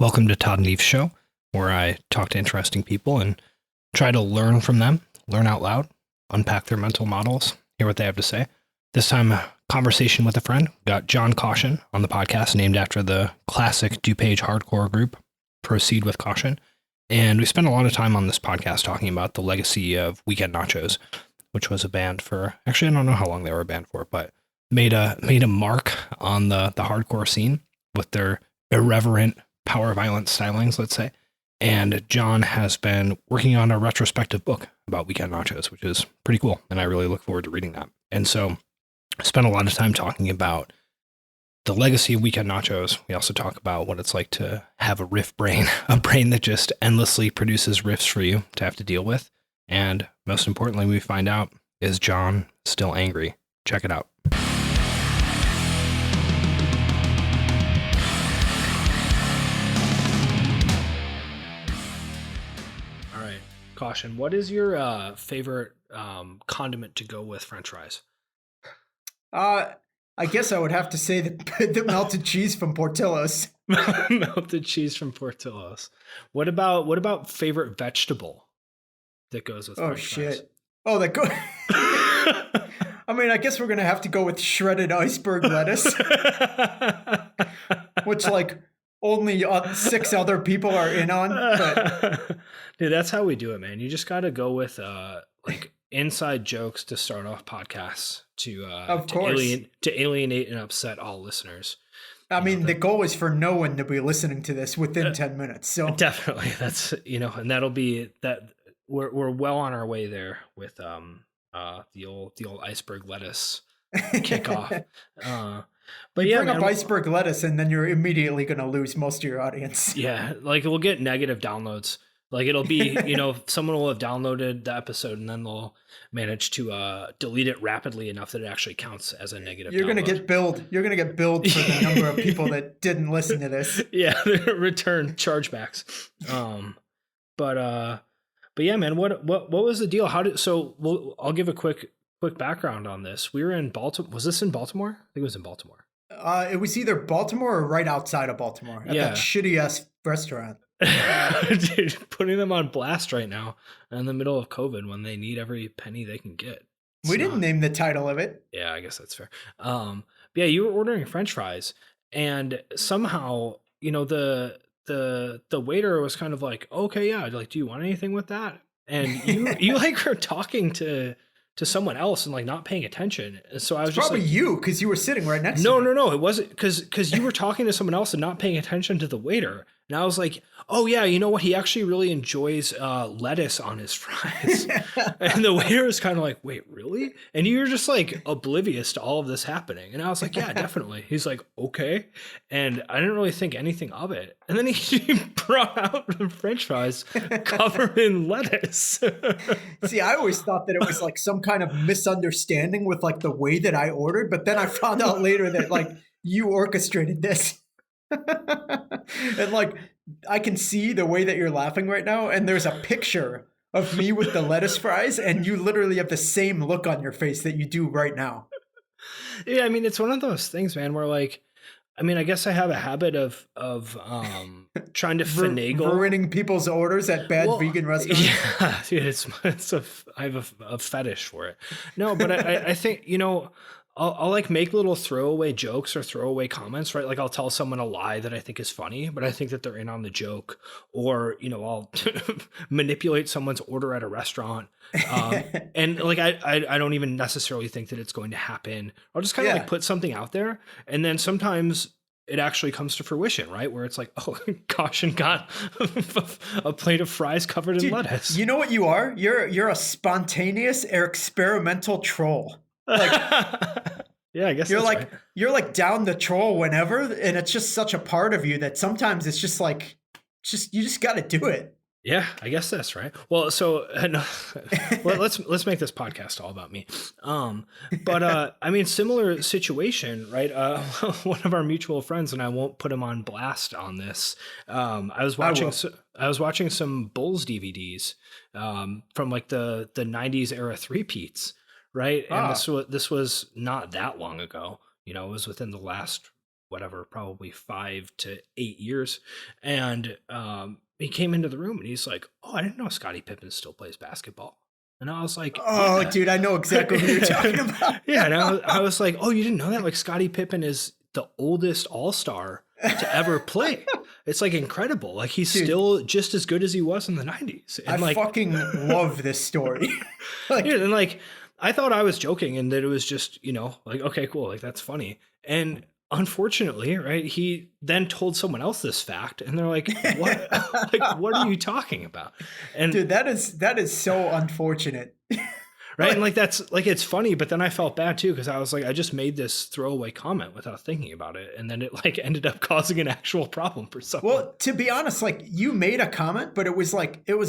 Welcome to Todd and Eve's show, where I talk to interesting people and try to learn from them, learn out loud, unpack their mental models, hear what they have to say. This time, a conversation with a friend. Got John Caution on the podcast, named after the classic DuPage hardcore group, Proceed with Caution. And we spent a lot of time on this podcast talking about the legacy of Weekend Nachos, which was a band for, actually, I don't know how long they were a band for, but made a mark on the hardcore scene with their irreverent power violence stylings, let's say. And John has been working on a retrospective book about Weekend Nachos, which is pretty cool. And I really look forward to reading that. And so I spent a lot of time talking about the legacy of Weekend Nachos. We also talk about what it's like to have a riff brain, a brain that just endlessly produces riffs for you to have to deal with. And most importantly, we find out, is John still angry? Check it out. Caution. What is your favorite condiment to go with French fries? I guess I would have to say the melted cheese from Portillo's. Melted cheese from Portillo's. What about favorite vegetable that goes with French fries? Shit. Oh, that go. I mean, I guess we're gonna have to go with shredded iceberg lettuce, which only 6 other people are in on. But dude, that's how we do it, man. You just got to go with inside jokes to start off podcasts to alienate and upset all listeners. I mean, the goal is for no one to be listening to this within 10 minutes. So definitely, that's and that'll be that. We're well on our way there with the old iceberg lettuce kickoff. But you bring up iceberg lettuce and then you're immediately going to lose most of your audience. Yeah. We'll get negative downloads. It'll be, someone will have downloaded the episode and then they'll manage to delete it rapidly enough that it actually counts as a negative You're going to get billed. You're going to get billed for the number of people that didn't listen to this. Yeah. Return chargebacks. But yeah, man, what was the deal? I'll give a quick background on this. We were in Baltimore. Was this in Baltimore? I think it was in Baltimore. It was either Baltimore or right outside of Baltimore at that shitty ass restaurant. Dude, putting them on blast right now in the middle of COVID when they need every penny they can get. We didn't name the title of it. Yeah, I guess that's fair. But yeah, you were ordering French fries, and somehow, the waiter was kind of like, okay, yeah, do you want anything with that? And you were talking to someone else and not paying attention. So I was just probably you, because you were sitting right next to me. No, it wasn't because you were talking to someone else and not paying attention to the waiter. And I was like, oh yeah, you know what? He actually really enjoys lettuce on his fries. And the waiter was kind of like, wait, really? And you were just oblivious to all of this happening. And I was like, yeah, definitely. He's like, okay. And I didn't really think anything of it. And then he brought out the French fries covered in lettuce. See, I always thought that it was some kind of misunderstanding with the way that I ordered. But then I found out later that you orchestrated this. And I can see the way that you're laughing right now, and there's a picture of me with the lettuce fries, and you literally have the same look on your face that you do right now. Yeah, I mean, it's one of those things, man, where I guess I have a habit of trying to finagle ruining people's orders at bad vegan restaurants. Yeah, dude, I have a fetish for it. No, but I think I'll make little throwaway jokes or throwaway comments, right? I'll tell someone a lie that I think is funny, but I think that they're in on the joke, or I'll manipulate someone's order at a restaurant, and I don't even necessarily think that it's going to happen. I'll just kind of put something out there, and then sometimes it actually comes to fruition, right? Where it's oh, Caution got a plate of fries covered in lettuce. You know what you are? You're a spontaneous or experimental troll. Yeah, I guess you're right. You're down the troll whenever, and it's just such a part of you that sometimes it's just you just got to do it. Yeah, I guess that's right. Well, so let's make this podcast all about me. But similar situation, right? One of our mutual friends, and I won't put him on blast on this. I was watching some Bulls DVDs from the 90s era three-peats. Right. And this was not that long ago, it was within the last whatever, probably 5 to 8 years. And he came into the room and he's like, "Oh, I didn't know Scottie Pippen still plays basketball." And I was like, Oh, "Yeah." dude, I know exactly what you're talking about. Yeah, and I was like, "Oh, you didn't know that? Like Scottie Pippen is the oldest All-Star to ever play. It's like incredible. Like he's Dude, still just as good as he was in the 90s." And I like fucking love this story. Like, yeah, and like I thought I was joking and that it was just, like, okay, cool, like that's funny. And unfortunately, right, he then told someone else this fact and they're like, "What like what are you talking about?" And dude, that is so unfortunate. right, and like that's like it's funny, but then I felt bad too because I was like, I just made this throwaway comment without thinking about it, and then it like ended up causing an actual problem for someone. Well, to be honest, like you made a comment, but it was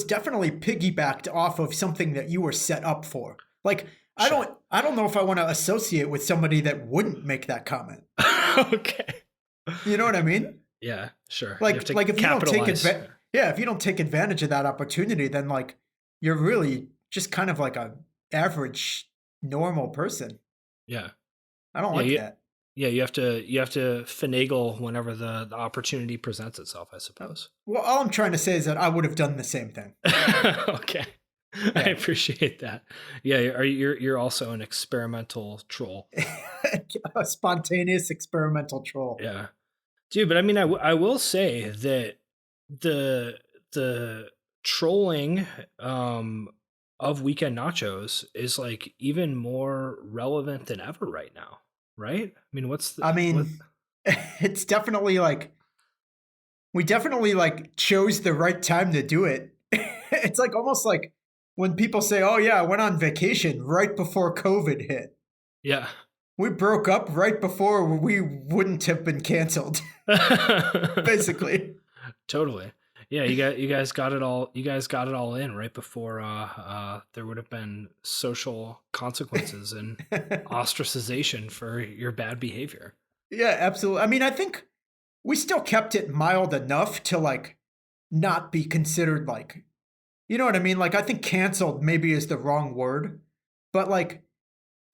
definitely piggybacked off of something that you were set up for. Like Sure. I don't know if I want to associate with somebody that wouldn't make that comment. Okay. You know what I mean? Yeah, sure. You have Like to if you don't take capitalize. if you don't take advantage of that opportunity, then like you're really just kind of like a average normal person. Yeah. I don't Yeah, like that. yeah, you have to finagle whenever the opportunity presents itself, I suppose. Well, all I'm trying to say is that I would have done the same thing. Okay. I Yeah. appreciate that. Yeah, you're also an experimental troll. A spontaneous experimental troll. Yeah. Dude, but I mean I will say that the the trolling of Weekend Nachos is like even more relevant than ever right now, right? I mean, what's the I what mean, it's definitely like we definitely like chose the right time to do it. It's like almost like when people say, "Oh yeah, I went on vacation right before COVID hit." yeah. We broke up right before we wouldn't have been canceled, basically. Totally. Yeah, you guys got it all. You guys got it all in right before there would have been social consequences and ostracization for your bad behavior. Yeah, absolutely. I mean, I think we still kept it mild enough to like not be considered like, you know what I mean? Like, I think canceled maybe is the wrong word, but like,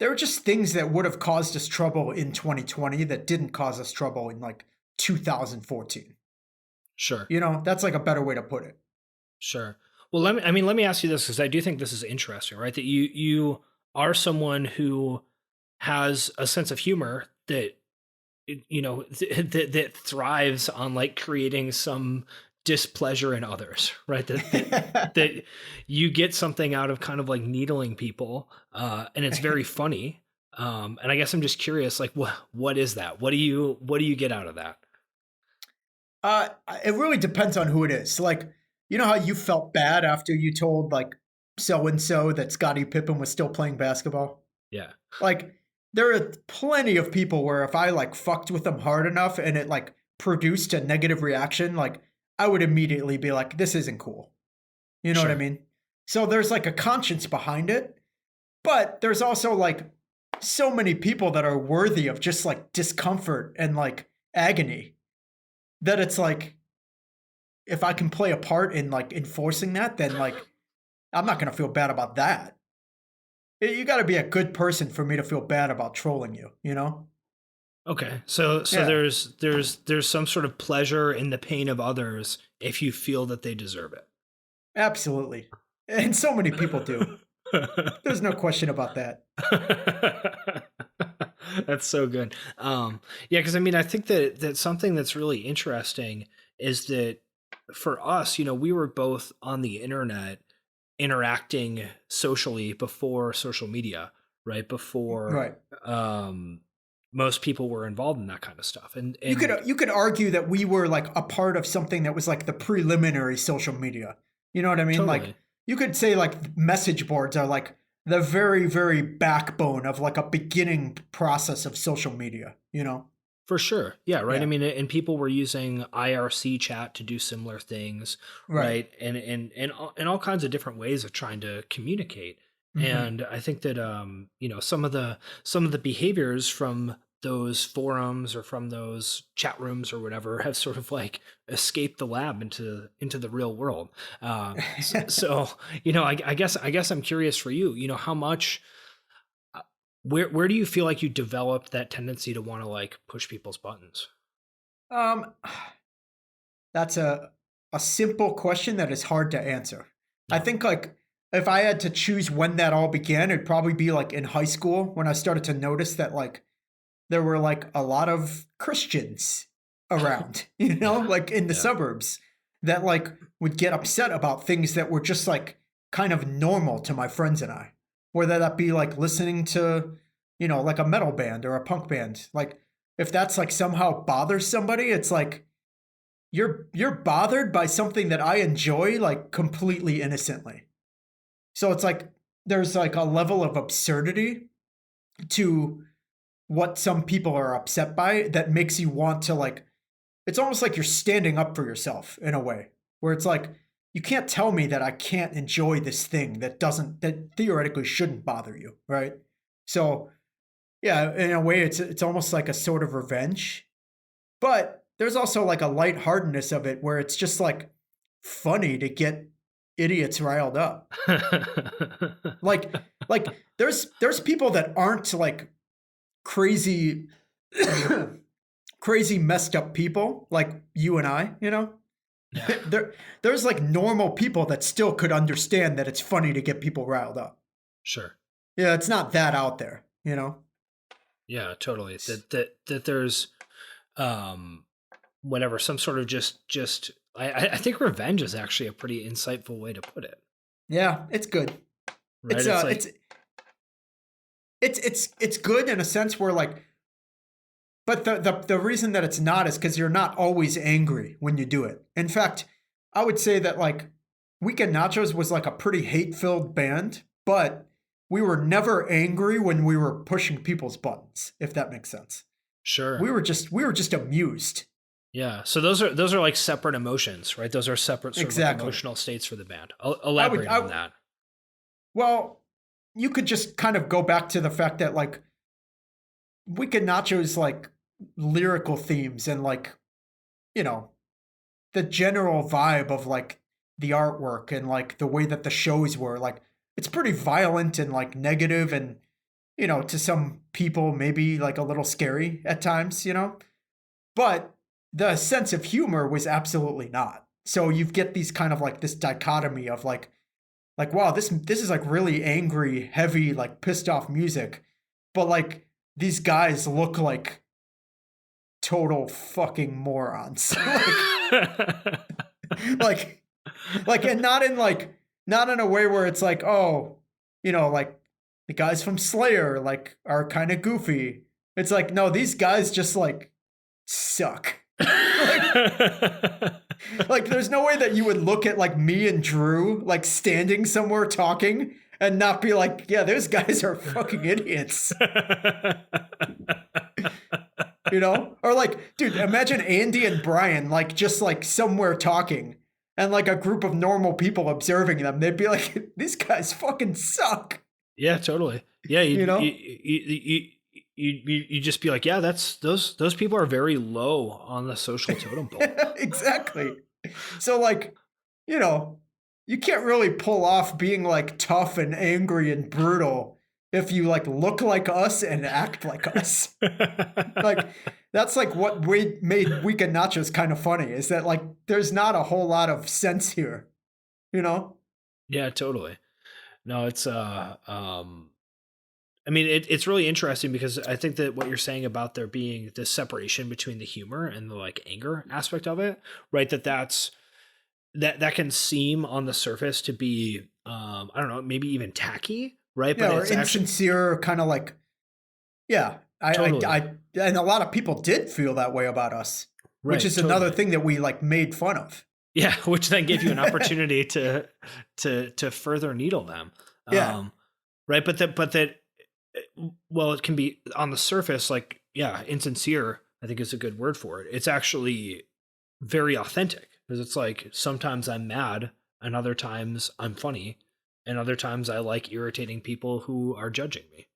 there were just things that would have caused us trouble in 2020 that didn't cause us trouble in like 2014. Sure, You know, that's like a better way to put it. sure. Well, let me ask you this because I do think this is interesting, right? That you are someone who has a sense of humor that that thrives on like creating some displeasure in others, right? That you get something out of kind of like needling people, and it's very funny. And I guess I'm just curious, like, what is that? What do you get out of that? Uh, it really depends on who it is. Like, you know how you felt bad after you told like so and so that Scottie Pippen was still playing basketball? Yeah, Like, there are plenty of people where if I like fucked with them hard enough and it like produced a negative reaction, like I would immediately be like, this isn't cool. You know what I sure, mean? So there's like a conscience behind it, but there's also like so many people that are worthy of just like discomfort and like agony that it's like if I can play a part in like enforcing that, then like I'm not gonna feel bad about that. You got to be a good person for me to feel bad about trolling you. You know? okay. So Yeah, there's some sort of pleasure in the pain of others if you feel that they deserve absolutely. And so many people do. it. There's no question about that. That's so good. Yeah, because I mean, I think that something that's really interesting is that for us, we were both on the internet interacting socially before social media, right? Before Right. um, most people were involved in that kind of stuff, and You could argue that we were like a part of something that was like the preliminary social media. You know what I mean? Like totally. you could say like message boards are like the very backbone of like a beginning process of social media, you know? For sure. Yeah, right. I Yeah. mean, and people were using IRC chat to do similar things, Right. right? And all kinds of different ways of trying to communicate. Mhm. And I think that some of the behaviors from those forums or from those chat rooms or whatever have sort of like escaped the lab into the real world. So I guess I'm curious for you. How much where do you feel like you developed that tendency to want to like push people's buttons? Um, that's a simple question that is hard to answer. I No. think like if I had to choose when that all began, it'd probably be like in high school when I started to notice that like there were like a lot of Christians around, Yeah. like in the Yeah. suburbs that like would get upset about things that were just like kind of normal to my friends and I. Whether that be like listening to, like a metal band or a punk band. Like if that's like somehow bothers somebody, it's like you're bothered by something that I enjoy like completely innocently. So it's like there's like a level of absurdity to what some people are upset by that makes you want to like it's almost like you're standing up for yourself in a way where it's like you can't tell me that I can't enjoy this thing that theoretically shouldn't bother you, right? So yeah, in a way it's almost like a sort of revenge, but there's also like a lightheartedness of it where it's just like funny to get idiots riled up. Like there's people that aren't like crazy crazy messed up people like you and I. Yeah. There's like normal people that still could understand that it's funny to get people riled up. Sure. Yeah, it's not that out there. Yeah, totally. That there's um whatever, some sort of just I think revenge is actually a pretty insightful way to put it. Yeah, it's good. Right? It's It's uh like, it's good in a sense where like but the reason that it's not is because you're not always angry when you do it. In fact, I would say that like Weekend Nachos was like a pretty hate-filled band, but we were never angry when we were pushing people's buttons, if that makes sense. sure. We were just amused. Yeah. So those are like separate emotions, right? Those are separate sort of like Exactly. emotional states for the band. I would Elaborate on I that. well, you could just kind of go back to the fact that like Weekend Nachos like lyrical themes and like, you know, the general vibe of like the artwork and like the way that the shows were like it's pretty violent and like negative and to some people maybe like a little scary at times. But the sense of humor was absolutely not. So you get these kind of like this dichotomy of like wow, this is like really angry, heavy, like pissed off music, but like these guys look like total fucking morons. like like and not in a way where it's like, oh, like the guys from Slayer like are kind of goofy. It's like, no, these guys just like suck. Like there's no way that you would look at like me and Drew like standing somewhere talking and not be like, yeah, those guys are fucking idiots. Or like, dude, imagine Andy and Brian like just like somewhere talking and like a group of normal people observing them. They'd be like, these guys fucking suck. Yeah, totally. Yeah, You you know? you just be like, yeah, that's those people are very low on the social totem pole. Exactly. So like, you know, you can't really pull off being like tough and angry and brutal if you like look like us and act like us. Like that's like what we made Weekend Nachos kind of funny is that like there's not a whole lot of sense here, you know? Yeah, totally. No, it's I mean, it's really interesting because I think that what you're saying about there being this separation between the humor and the like anger aspect of it, right? That can seem on the surface to be, I don't know, maybe even tacky, right? But Yeah, or it's actually insincere, kind of like, yeah. totally And a lot of people did feel that way about us, which right, is another totally, thing that we like made fun of. yeah. Which then gave you an opportunity to further needle them, Yeah. right? But that well, it can be on the surface like, yeah, insincere. I think is a good word for it. It's actually very authentic because it's like sometimes I'm mad and other times I'm funny and other times I like irritating people who are judging me.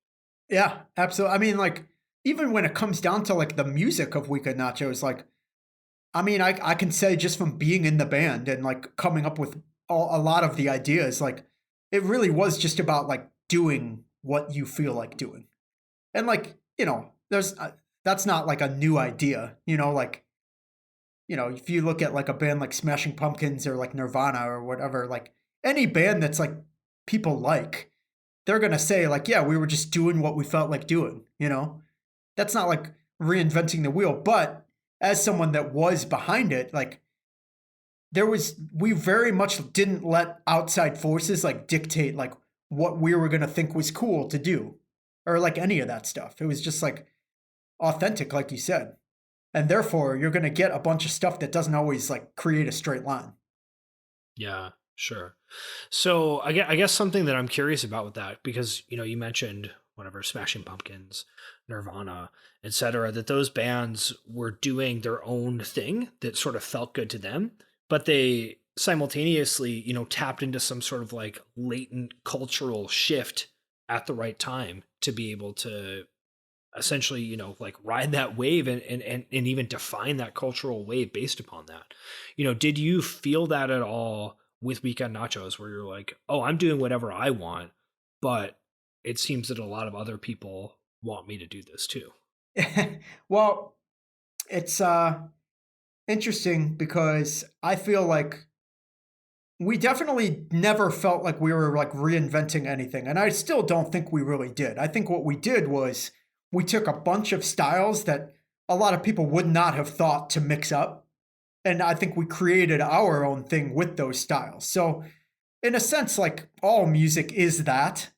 Yeah, absolutely. I mean, like, even when it comes down to like the music of Weekend Nachos, like, I mean, I can say just from being in the band and like coming up with a lot of the ideas, like, it really was just about like doing what you feel like doing. And like, there's that's not like a new idea, like if you look at like a band like Smashing Pumpkins or like Nirvana or whatever, like any band that's like people like, they're going to say like, yeah, we were just doing what we felt like doing. That's not like reinventing the wheel, but as someone that was behind it, like we very much didn't let outside forces like dictate like what we were going to think was cool to do or like any of that stuff. It was just like authentic, like you said. And therefore, you're going to get a bunch of stuff that doesn't always like create a straight line. Yeah, sure. So I guess something that I'm curious about with that, because, you mentioned whatever, Smashing Pumpkins, Nirvana, etc., that those bands were doing their own thing that sort of felt good to them, but they simultaneously, tapped into some sort of like latent cultural shift at the right time to be able to essentially, like ride that wave and even define that cultural wave based upon that. Did you feel that at all with Weekend Nachos, where you're like, oh, I'm doing whatever I want, but it seems that a lot of other people want me to do this too? Well, it's interesting because I feel like we definitely never felt like we were like reinventing anything. And I still don't think we really did. I think what we did was we took a bunch of styles that a lot of people would not have thought to mix up. And I think we created our own thing with those styles. So, in a sense, like all music is that,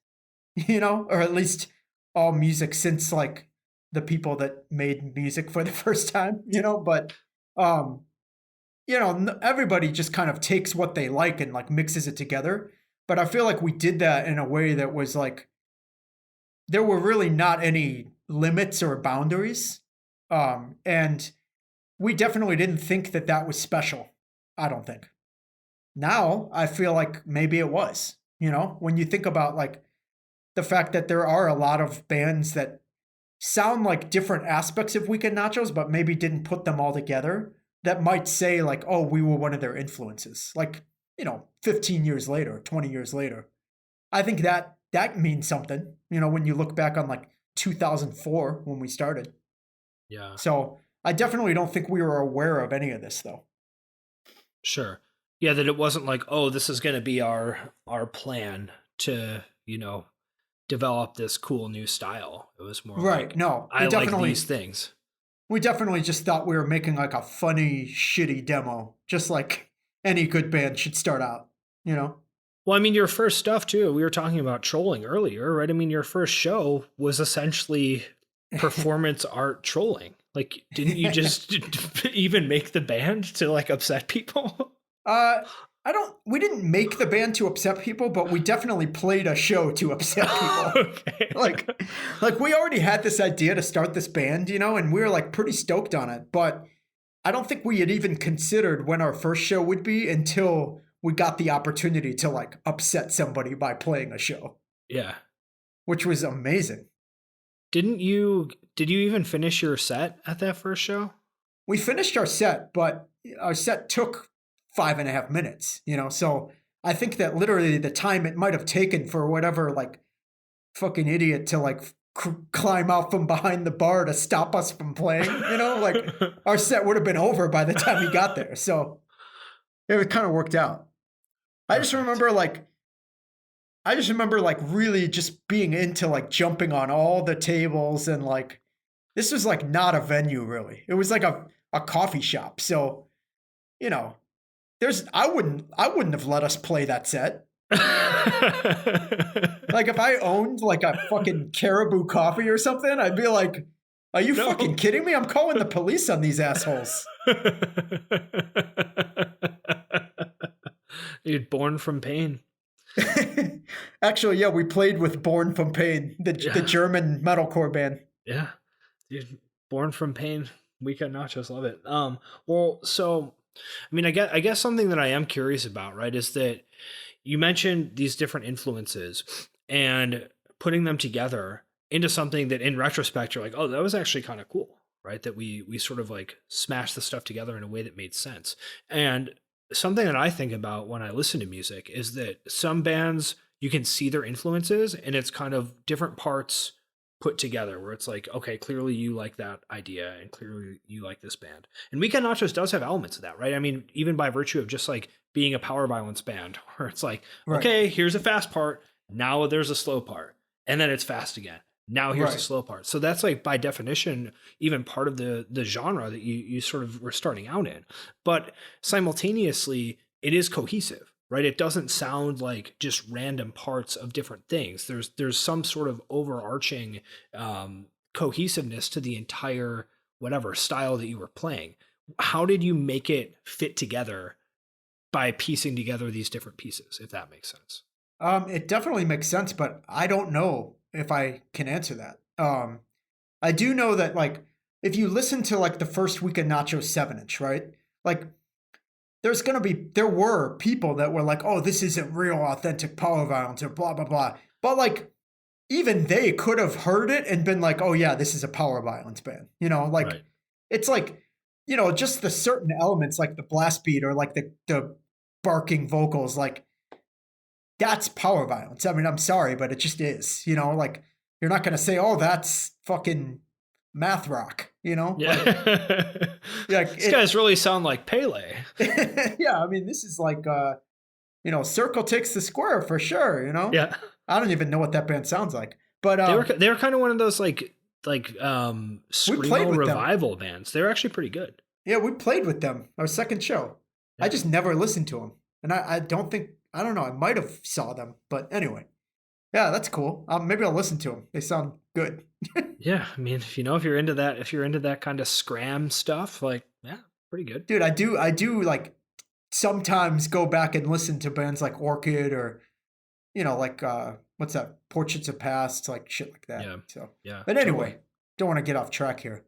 or at least all music since like the people that made music for the first time. But, um, everybody just kind of takes what they like and like mixes it together. But I feel like we did that in a way that was like, there were really not any limits or boundaries. And we definitely didn't think that that was special. I don't think. Now I feel like maybe it was, when you think about like the fact that there are a lot of bands that sound like different aspects of Weekend Nachos, but maybe didn't put them all together, that might say like, oh, we were one of their influences. Like, 15 years later, 20 years later. I think that means something, when you look back on like 2004 when we started. Yeah. So I definitely don't think we were aware of any of this though. Sure. Yeah, that it wasn't like, oh, this is going to be our plan to, develop this cool new style. It was more Right. like, No, I like these things. We definitely just thought we were making like a funny, shitty demo, just like any good band should start out. Well, I mean, your first stuff too, we were talking about trolling earlier, right? I mean, your first show was essentially performance art trolling. Like, didn't you just even make the band to like upset people? We didn't make the band to upset people, but we definitely played a show to upset people. Okay. like we already had this idea to start this band, and we were like pretty stoked on it, but I don't think we had even considered when our first show would be until we got the opportunity to like upset somebody by playing a show. Yeah. Which was amazing. Did you even finish your set at that first show? We finished our set, but our set took 5.5 minutes, so I think that literally the time it might have taken for whatever like fucking idiot to like climb out from behind the bar to stop us from playing, like our set would have been over by the time he got there. So it kind of worked out. I just remember like really just being into like jumping on all the tables, and like this was like not a venue really. It was like a coffee shop. So, I wouldn't have let us play that set. Like if I owned like a fucking Caribou Coffee or something, I'd be like, are you fucking kidding me? I'm calling the police on these assholes. Dude, Born from Pain. Actually, yeah, we played with Born from Pain, the German metalcore band. Yeah. Dude, Born from Pain, Weekend Nachos, love it. Well, so I mean, I guess something that I am curious about, right, is that you mentioned these different influences and putting them together into something that in retrospect, you're like, oh, that was actually kind of cool, right? That we sort of like smashed the stuff together in a way that made sense. And something that I think about when I listen to music is that some bands, you can see their influences and it's kind of different parts put together where it's like, okay, clearly you like that idea and clearly you like this band. And Weekend Nachos does have elements of that, right? I mean, even by virtue of just like being a power violence band where it's like, Right. okay, here's a fast part. Now there's a slow part and then it's fast again. Now here's Right. the slow part. So that's like by definition, even part of the genre that you sort of were starting out in. But simultaneously, it is cohesive, right? It doesn't sound like just random parts of different things. There's some sort of overarching cohesiveness to the entire whatever style that you were playing. How did you make it fit together by piecing together these different pieces, if that makes sense? It definitely makes sense, but I don't know if I can answer that. I do know that like if you listen to like the first Weekend Nachos 7-inch, right? Like there were people that were like, oh, this isn't real authentic power violence or blah blah blah. But like even they could have heard it and been like, oh yeah, this is a power violence band. Like Right. it's like, just the certain elements like the blast beat or like the barking vocals, like that's power violence. I mean, I'm sorry, but it just is, like you're not going to say, oh, that's fucking math rock, Yeah. Like These guys really sound like Pele. Yeah. I mean, this is like, circle takes the square for sure, Yeah. I don't even know what that band sounds like, but They were kind of one of those like screamo with them. revival bands. They were actually pretty good. Yeah, we played with them our second show. Yeah. I just never listened to them, and I don't think I don't know. I might have saw them, but anyway, yeah, that's cool. Maybe I'll listen to them. They sound good. Yeah, I mean, if you're into that kind of scram stuff, like yeah, pretty good. Dude, I do like sometimes go back and listen to bands like Orchid or like what's that? Portraits of Past, like shit like that. Yeah. So Yeah. but anyway, totally. don't want to get off track here.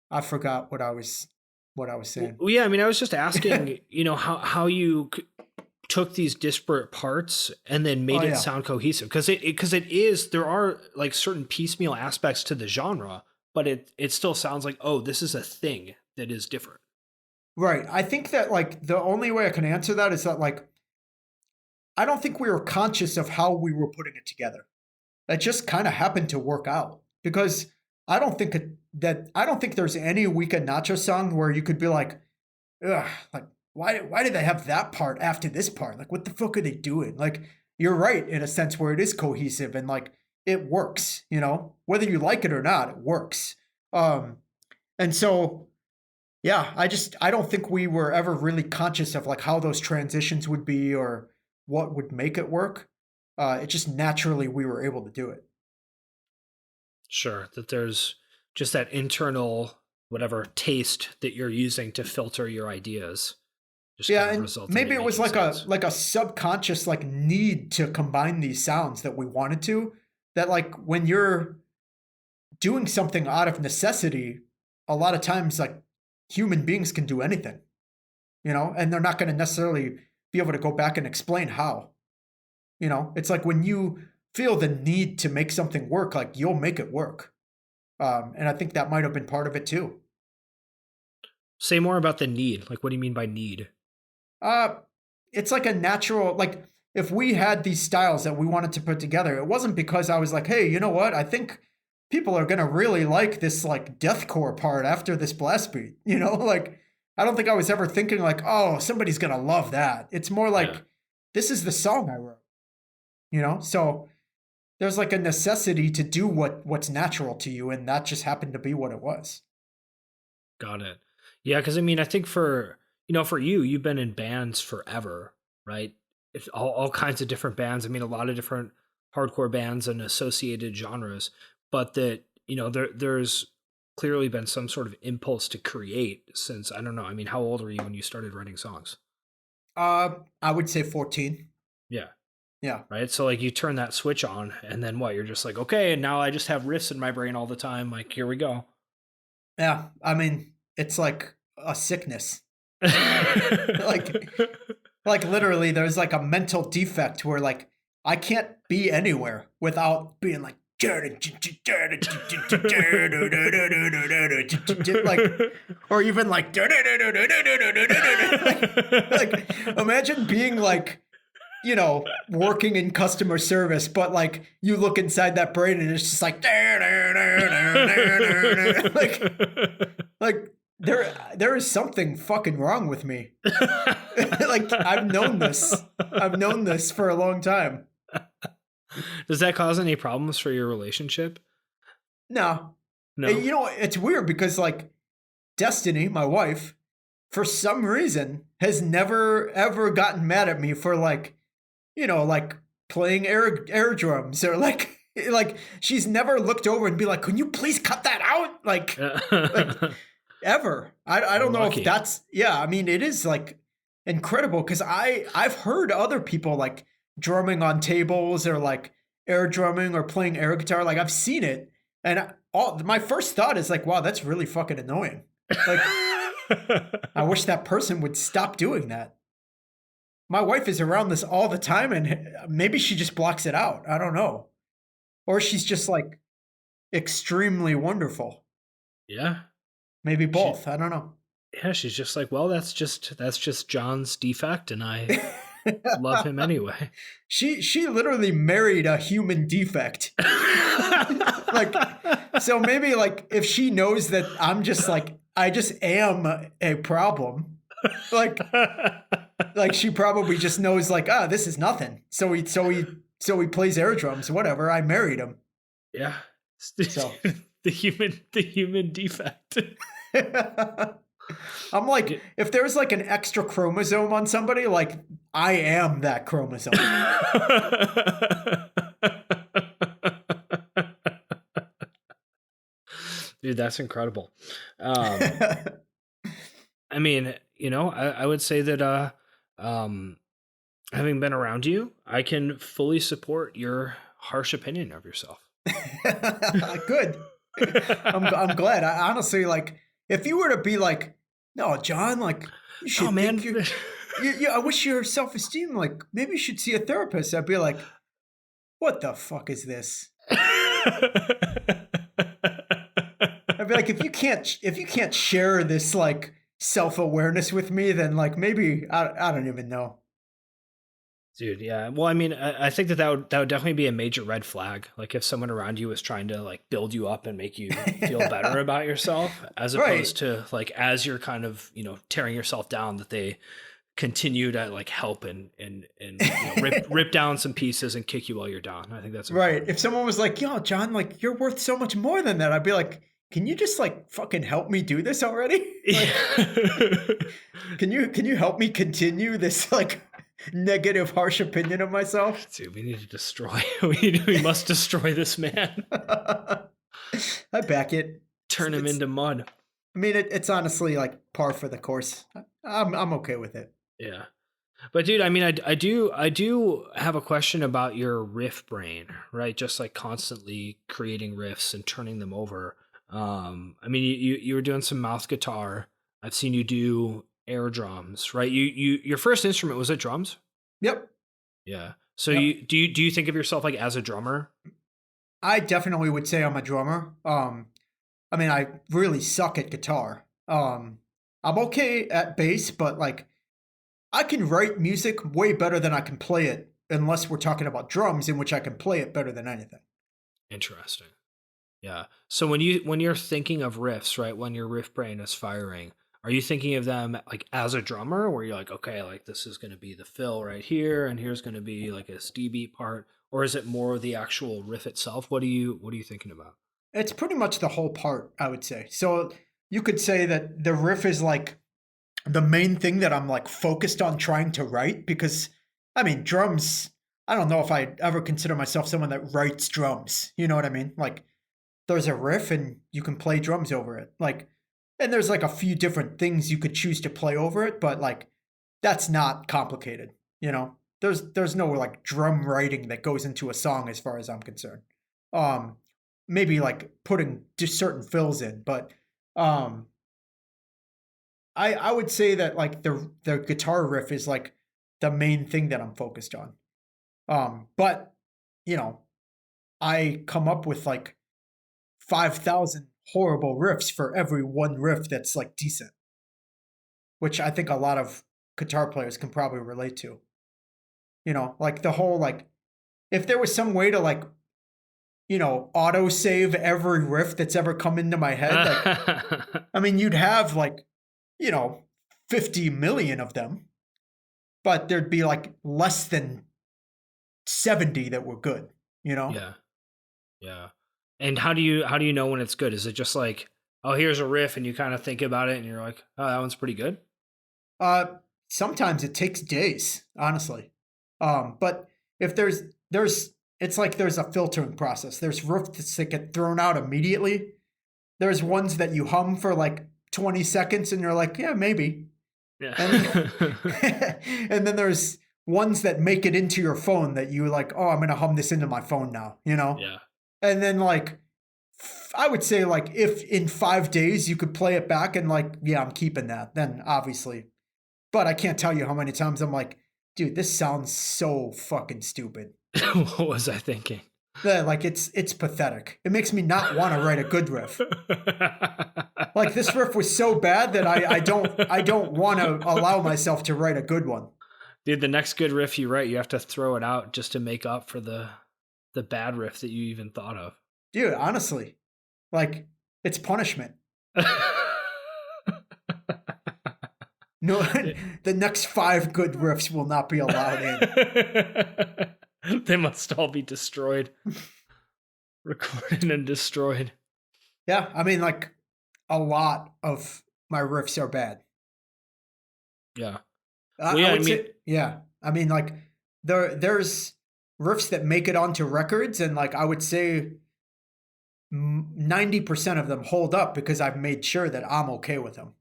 I forgot what I was saying. Well, yeah, I mean, I was just asking, how you took these disparate parts and then made it sound cohesive because there are like certain piecemeal aspects to the genre, but it still sounds like, oh, this is a thing that is different. Right. I think that like the only way I can answer that is that like I don't think we were conscious of how we were putting it together. That just kind of happened to work out because I don't think there's any Weekend Nacho song where you could be like, ugh, like why did they have that part after this part? Like what the fuck are they doing? Like you're right in a sense where it is cohesive and like it works, whether you like it or not, it works. And so yeah, I don't think we were ever really conscious of like how those transitions would be or what would make it work. It just naturally we were able to do it. Sure, that there's just that internal whatever taste that you're using to filter your ideas. Just Yeah, kind of and resulting maybe in it was making sense. like a subconscious like need to combine these sounds that we wanted to. That like when you're doing something out of necessity, a lot of times like human beings can do anything, and they're not going to necessarily be able to go back and explain how. It's like when you feel the need to make something work, like you'll make it work. And I think that might have been part of it too. Say more about the need. Like, what do you mean by need? It's like a natural, like if we had these styles that we wanted to put together, it wasn't because I was like, hey, you know what? I think people are going to really like this like deathcore part after this blast beat, like I don't think I was ever thinking like, oh, somebody's going to love that. It's more like, this is the song I wrote, so there's like a necessity to do what's natural to you. And that just happened to be what it was. Got it. Yeah. Cause I mean, I think for you, you've been in bands forever, right? It's all kinds of different bands. I mean, a lot of different hardcore bands and associated genres, but that, there's clearly been some sort of impulse to create since, I don't know. I mean, how old were you when you started writing songs? I would say 14. Yeah. Yeah. Right. So like you turn that switch on and then what? You're just like, okay, and now I just have riffs in my brain all the time. Like, here we go. Yeah. I mean, it's like a sickness. like literally there's like a mental defect where like I can't be anywhere without being like like or even like imagine being like working in customer service, but like you look inside that brain and it's just like, like there is something fucking wrong with me. Like I've known this for a long time. Does that cause any problems for your relationship? No. No. And, it's weird because like Destiny, my wife, for some reason has never ever gotten mad at me for like, like playing air drums or like she's never looked over and be like, can you please cut that out? Like ever. I don't know if that's, I mean, it is like incredible because I've heard other people like drumming on tables or like air drumming or playing air guitar. Like I've seen it. And my first thought is like, wow, that's really fucking annoying. Like, I wish that person would stop doing that. My wife is around this all the time and maybe she just blocks it out. I don't know. Or she's just like extremely wonderful. Yeah. Maybe both. I don't know. Yeah, she's just like, well, that's just John's defect and I love him anyway. She literally married a human defect. Like, so maybe like if she knows that I'm just like, I just am a problem, like she probably just knows like, this is nothing. So he plays air drums, whatever. I married him. Yeah. So the human defect. I'm like, if there's like an extra chromosome on somebody, like I am that chromosome. Dude, that's incredible. I mean, I would say that having been around you, I can fully support your harsh opinion of yourself. Good. I'm glad. I honestly, like, if you were to be like, no, John, like, you should think I wish your self-esteem, like, maybe you should see a therapist. I'd be like, what the fuck is this? I'd be like, if you can't share this like self-awareness with me, then like maybe I don't even know. Dude, yeah. Well, I mean, I think that would definitely be a major red flag. Like if someone around you was trying to like build you up and make you feel better about yourself, as opposed to like as you're kind of tearing yourself down, that they continue to like help and rip down some pieces and kick you while you're down. I think that's important. Right. If someone was like, yo, John, like you're worth so much more than that, I'd be like, can you just like fucking help me do this already? Like, can you help me continue this like negative, harsh opinion of myself? Dude, we need to destroy. We must destroy this man. I back it. Turn him into mud. I mean, it's honestly like par for the course. I'm okay with it. Yeah. But dude, I mean, I do have a question about your riff brain, right? Just like constantly creating riffs and turning them over. I mean, you were doing some mouth guitar. I've seen you do air drums, right? Your first instrument was it drums? Yep. Yeah. So do you think of yourself like as a drummer? I definitely would say I'm a drummer. I mean, I really suck at guitar. I'm okay at bass, but like I can write music way better than I can play it, unless we're talking about drums, in which I can play it better than anything. Interesting. Yeah. So when you're thinking of riffs, right, when your riff brain is firing, are you thinking of them like as a drummer where you're like, okay, like this is going to be the fill right here and here's going to be like a steady beat part, or is it more the actual riff itself? What are you thinking about? It's pretty much the whole part, I would say. So you could say that the riff is like the main thing that I'm like focused on trying to write, because I mean, drums, I don't know if I ever consider myself someone that writes drums. You know what I mean? Like there's a riff and you can play drums over it. Like, and there's like a few different things you could choose to play over it, but like that's not complicated. There's no like drum writing that goes into a song as far as I'm concerned. Maybe like putting just certain fills in, but I would say that like the guitar riff is like the main thing that I'm focused on. But I come up with like 5,000 horrible riffs for every one riff that's like decent, which I think a lot of guitar players can probably relate to. like the whole, like, if there was some way to, like, auto save every riff that's ever come into my head, like, I mean, you'd have like, you know, 50 million of them, but there'd be like less than 70 that were good, you know? Yeah. Yeah. And how do you know when it's good? Is it just like, oh, here's a riff and you kind of think about it and you're like, oh, that one's pretty good? Uh, Sometimes it takes days, honestly. But if there's it's like there's a filtering process. There's riffs that get thrown out immediately. There's ones that you hum for like 20 seconds and you're like, yeah, maybe. Yeah. And then there's ones that make it into your phone that you like, oh, I'm gonna hum this into my phone now, Yeah. And then like I would say like if in 5 days you could play it back and like, yeah, I'm keeping that, then obviously. But I can't tell you how many times I'm like, dude, this sounds so fucking stupid. What was I thinking? Like it's pathetic. It makes me not want to write a good riff. Like this riff was so bad that I don't want to allow myself to write a good one. Dude, the next good riff you write, you have to throw it out just to make up for the bad riff that you even thought of. Dude, honestly, like it's punishment. No, the next 5 good riffs will not be allowed in. They must all be destroyed. Recorded and destroyed. Yeah, I mean, like, a lot of my riffs are bad. Yeah. Well, yeah, I would say, yeah. I mean, like, there's riffs that make it onto records, and, like, I would say 90% of them hold up because I've made sure that I'm okay with them,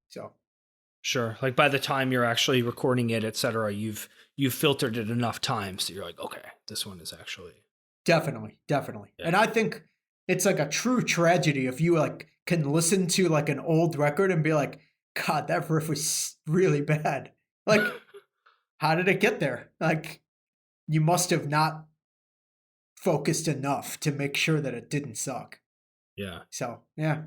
So. Sure. Like, by the time you're actually recording it, etc., you've filtered it enough times that you're like, okay, this one is actually... Definitely. Yeah. And I think it's like a true tragedy if you like can listen to like an old record and be like, God, that riff was really bad. Like, how did it get there? Like, you must have not focused enough to make sure that it didn't suck. Yeah. So, yeah.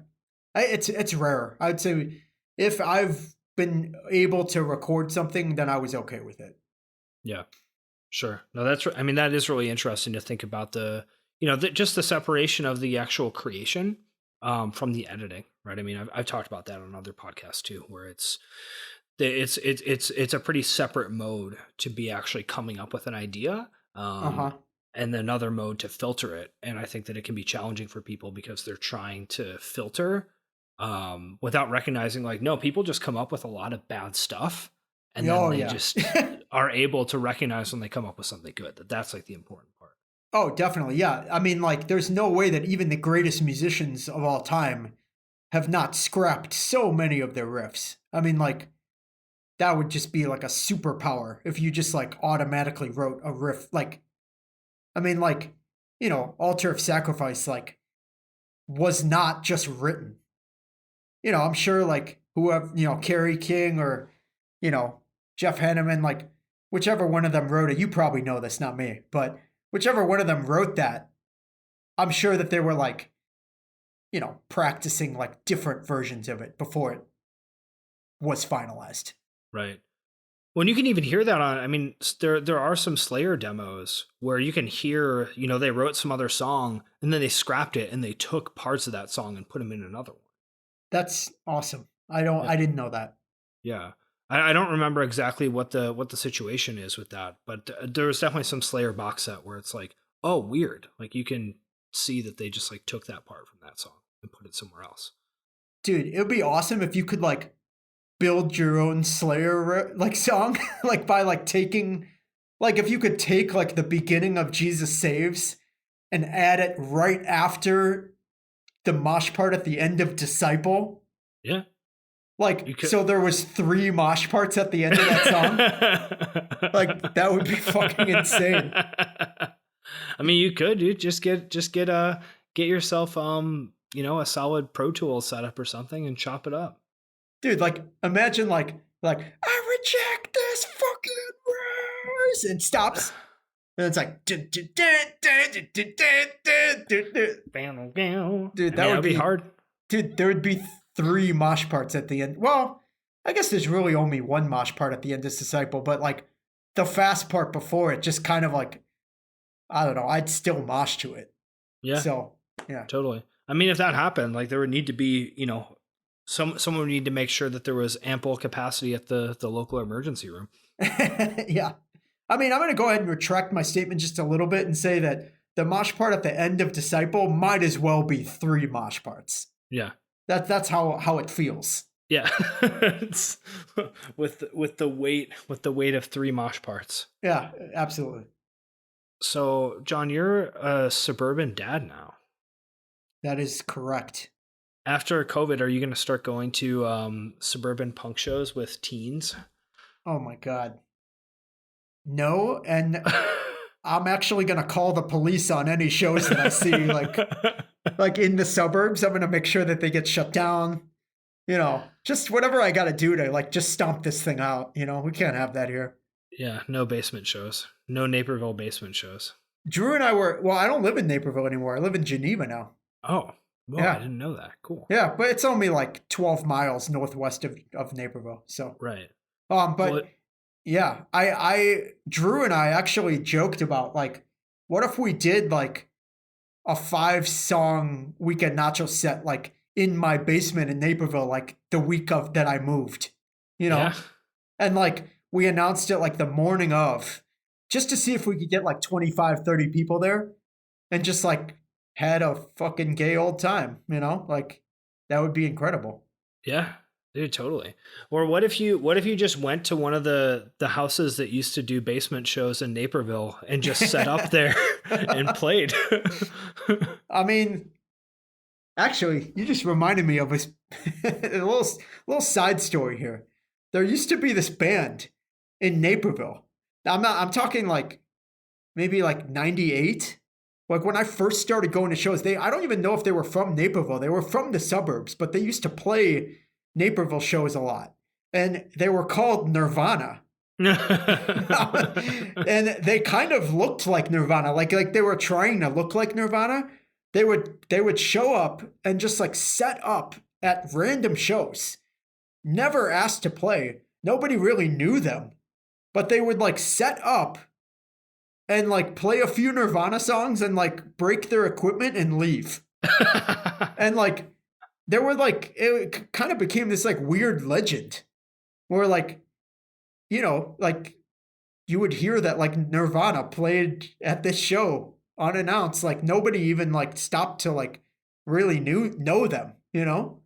It's rare. I'd say if I've been able to record something, then I was okay with it. Yeah. Sure. No, that is really interesting to think about just the separation of the actual creation from the editing, right? I mean, I've talked about that on other podcasts too, where it's a pretty separate mode to be actually coming up with an idea, and then another mode to filter it. And I think that it can be challenging for people because they're trying to filter without recognizing, like, no, people just come up with a lot of bad stuff. And then they just are able to recognize when they come up with something good. That's like the important part. Oh, definitely. Yeah. I mean, like, there's no way that even the greatest musicians of all time have not scrapped so many of their riffs. I mean, like, that would just be like a superpower if you just like automatically wrote a riff. Like, I mean, like, Altar of Sacrifice, like, was not just written. I'm sure like whoever, Kerry King or, Jeff Hanneman, like whichever one of them wrote it, you probably know this, not me, but whichever one of them wrote that, I'm sure that they were like, practicing like different versions of it before it was finalized. Right. When you can even hear that I mean, there are some Slayer demos where you can hear, they wrote some other song and then they scrapped it and they took parts of that song and put them in another one. That's awesome. I didn't know that. Yeah. I don't remember exactly what the situation is with that, but there was definitely some Slayer box set where it's like, oh, weird. Like you can see that they just like took that part from that song and put it somewhere else. Dude, it would be awesome if you could like build your own Slayer like song, like by like taking, like if you could take like the beginning of Jesus Saves and add it right after the mosh part at the end of Disciple. Yeah. Like, so there was 3 mosh parts at the end of that song. Like, that would be fucking insane. I mean, you could, dude. Just get yourself, a solid Pro Tools setup or something and chop it up. Dude, like, imagine like I reject this fucking race, and stops. And it's like, dude, that would be hard. Dude, there would be 3 mosh parts at the end. Well, I guess there's really only 1 mosh part at the end of Disciple, but like the fast part before it, just kind of like, I don't know, I'd still mosh to it. Yeah, So, yeah. totally. I mean, if that happened, like there would need to be, someone would need to make sure that there was ample capacity at the local emergency room. Yeah. I mean, I'm going to go ahead and retract my statement just a little bit and say that the mosh part at the end of Disciple might as well be 3 mosh parts. Yeah. That's how it feels. Yeah. It's with the weight of 3 mosh parts. Yeah, absolutely. So, John, you're a suburban dad now. That is correct. After COVID, are you going to start going to suburban punk shows with teens? Oh my God. No, and I'm actually going to call the police on any shows that I see like in the suburbs. I'm going to make sure that they get shut down. Just whatever I got to do to like just stomp this thing out. We can't have that here. Yeah, no basement shows. No Naperville basement shows. Drew and I I don't live in Naperville anymore. I live in Geneva now. Oh, well, yeah. I didn't know that. Cool. Yeah, but it's only like 12 miles northwest of Naperville. So right. But yeah, Drew and I actually joked about like, what if we did like a 5-song Weekend Nacho set like in my basement in Naperville, like the week of that I moved, Yeah. And like we announced it like the morning of, just to see if we could get like 25, 30 people there and just like had a fucking gay old time, like that would be incredible. Yeah, dude, totally. Or what if you just went to one of the houses that used to do basement shows in Naperville and just set up there and played? I mean, actually, you just reminded me of a little side story here. There used to be this band in Naperville. I'm talking like maybe like 98. Like when I first started going to shows, I don't even know if they were from Naperville. They were from the suburbs, but they used to play Naperville shows a lot. And they were called Nirvana. And they kind of looked like Nirvana. Like they were trying to look like Nirvana. They would show up and just like set up at random shows. Never asked to play. Nobody really knew them. But they would like set up and like play a few Nirvana songs and like break their equipment and leave. And like there were like, it kind of became this like weird legend where like, like you would hear that like Nirvana played at this show unannounced. Like nobody even like stopped to like really know them, Isn't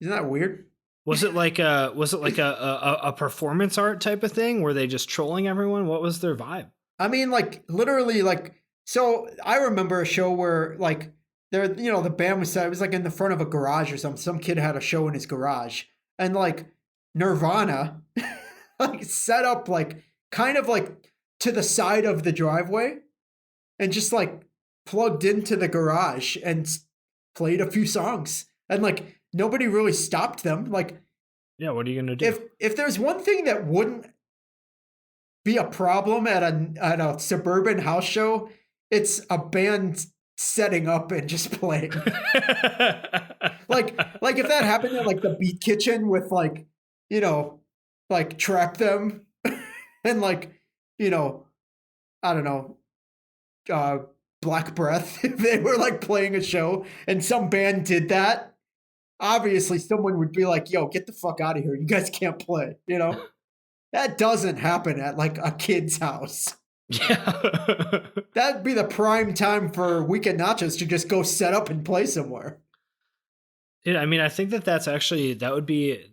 that weird? Was it like a performance art type of thing? Were they just trolling everyone? What was their vibe? I mean, like literally, like so. I remember a show where like the band was set. It was like in the front of a garage or something. Some kid had a show in his garage, and like Nirvana, like set up like kind of like to the side of the driveway, and just like plugged into the garage and played a few songs, and like nobody really stopped them. Like, yeah, what are you gonna do? If there's one thing that wouldn't be a problem at a suburban house show, it's a band setting up and just playing. like if that happened at like the Beat Kitchen with like, like Trap Them and like, I don't know, Black Breath, if they were like playing a show and some band did that, obviously someone would be like, yo, get the fuck out of here. You guys can't play, That doesn't happen at like a kid's house. Yeah. That'd be the prime time for Weekend Nachos to just go set up and play somewhere. Dude, I mean, I think that's actually, that would be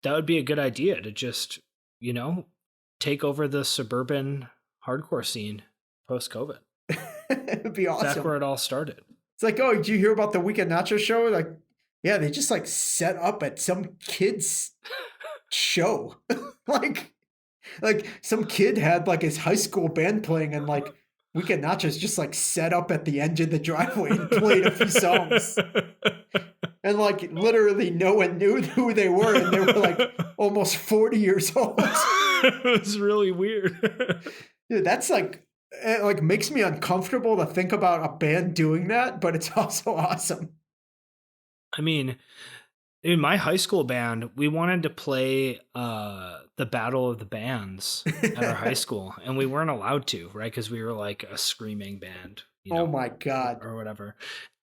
a good idea to just, take over the suburban hardcore scene post-COVID. It'd be awesome. That's where it all started. It's like, oh, did you hear about the Weekend Nacho show? Like, yeah, they just like set up at some kid's show. like some kid had like his high school band playing and like Weekend Nachos just like set up at the end of the driveway and played a few songs. And like literally no one knew who they were, and they were like almost 40 years old. It's really weird. Dude, that's like, it like makes me uncomfortable to think about a band doing that, but it's also awesome. I mean, In my high school band, we wanted to play the Battle of the Bands at our high school, and we weren't allowed to, right? Because we were like a screaming band, Oh my God. or whatever.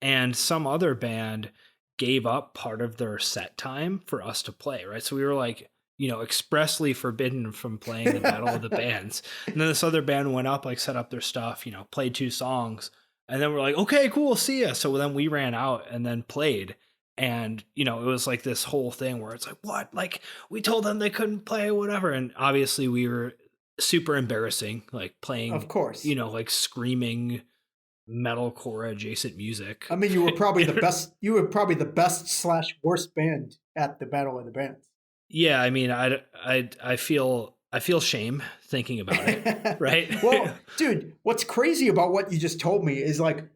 And some other band gave up part of their set time for us to play, right? So we were like, expressly forbidden from playing the Battle of the Bands. And then this other band went up, like set up their stuff, played 2 songs, and then we're like, okay, cool, see ya. So then we ran out and then played. And, it was like this whole thing where it's like, what? Like, we told them they couldn't play, whatever. And obviously we were super embarrassing, like playing, Of course. like screaming metalcore adjacent music. I mean, you were probably the best. You were probably the best / worst band at the Battle of the Bands. Yeah, I mean, I feel shame thinking about it, right? Well, dude, what's crazy about what you just told me is like,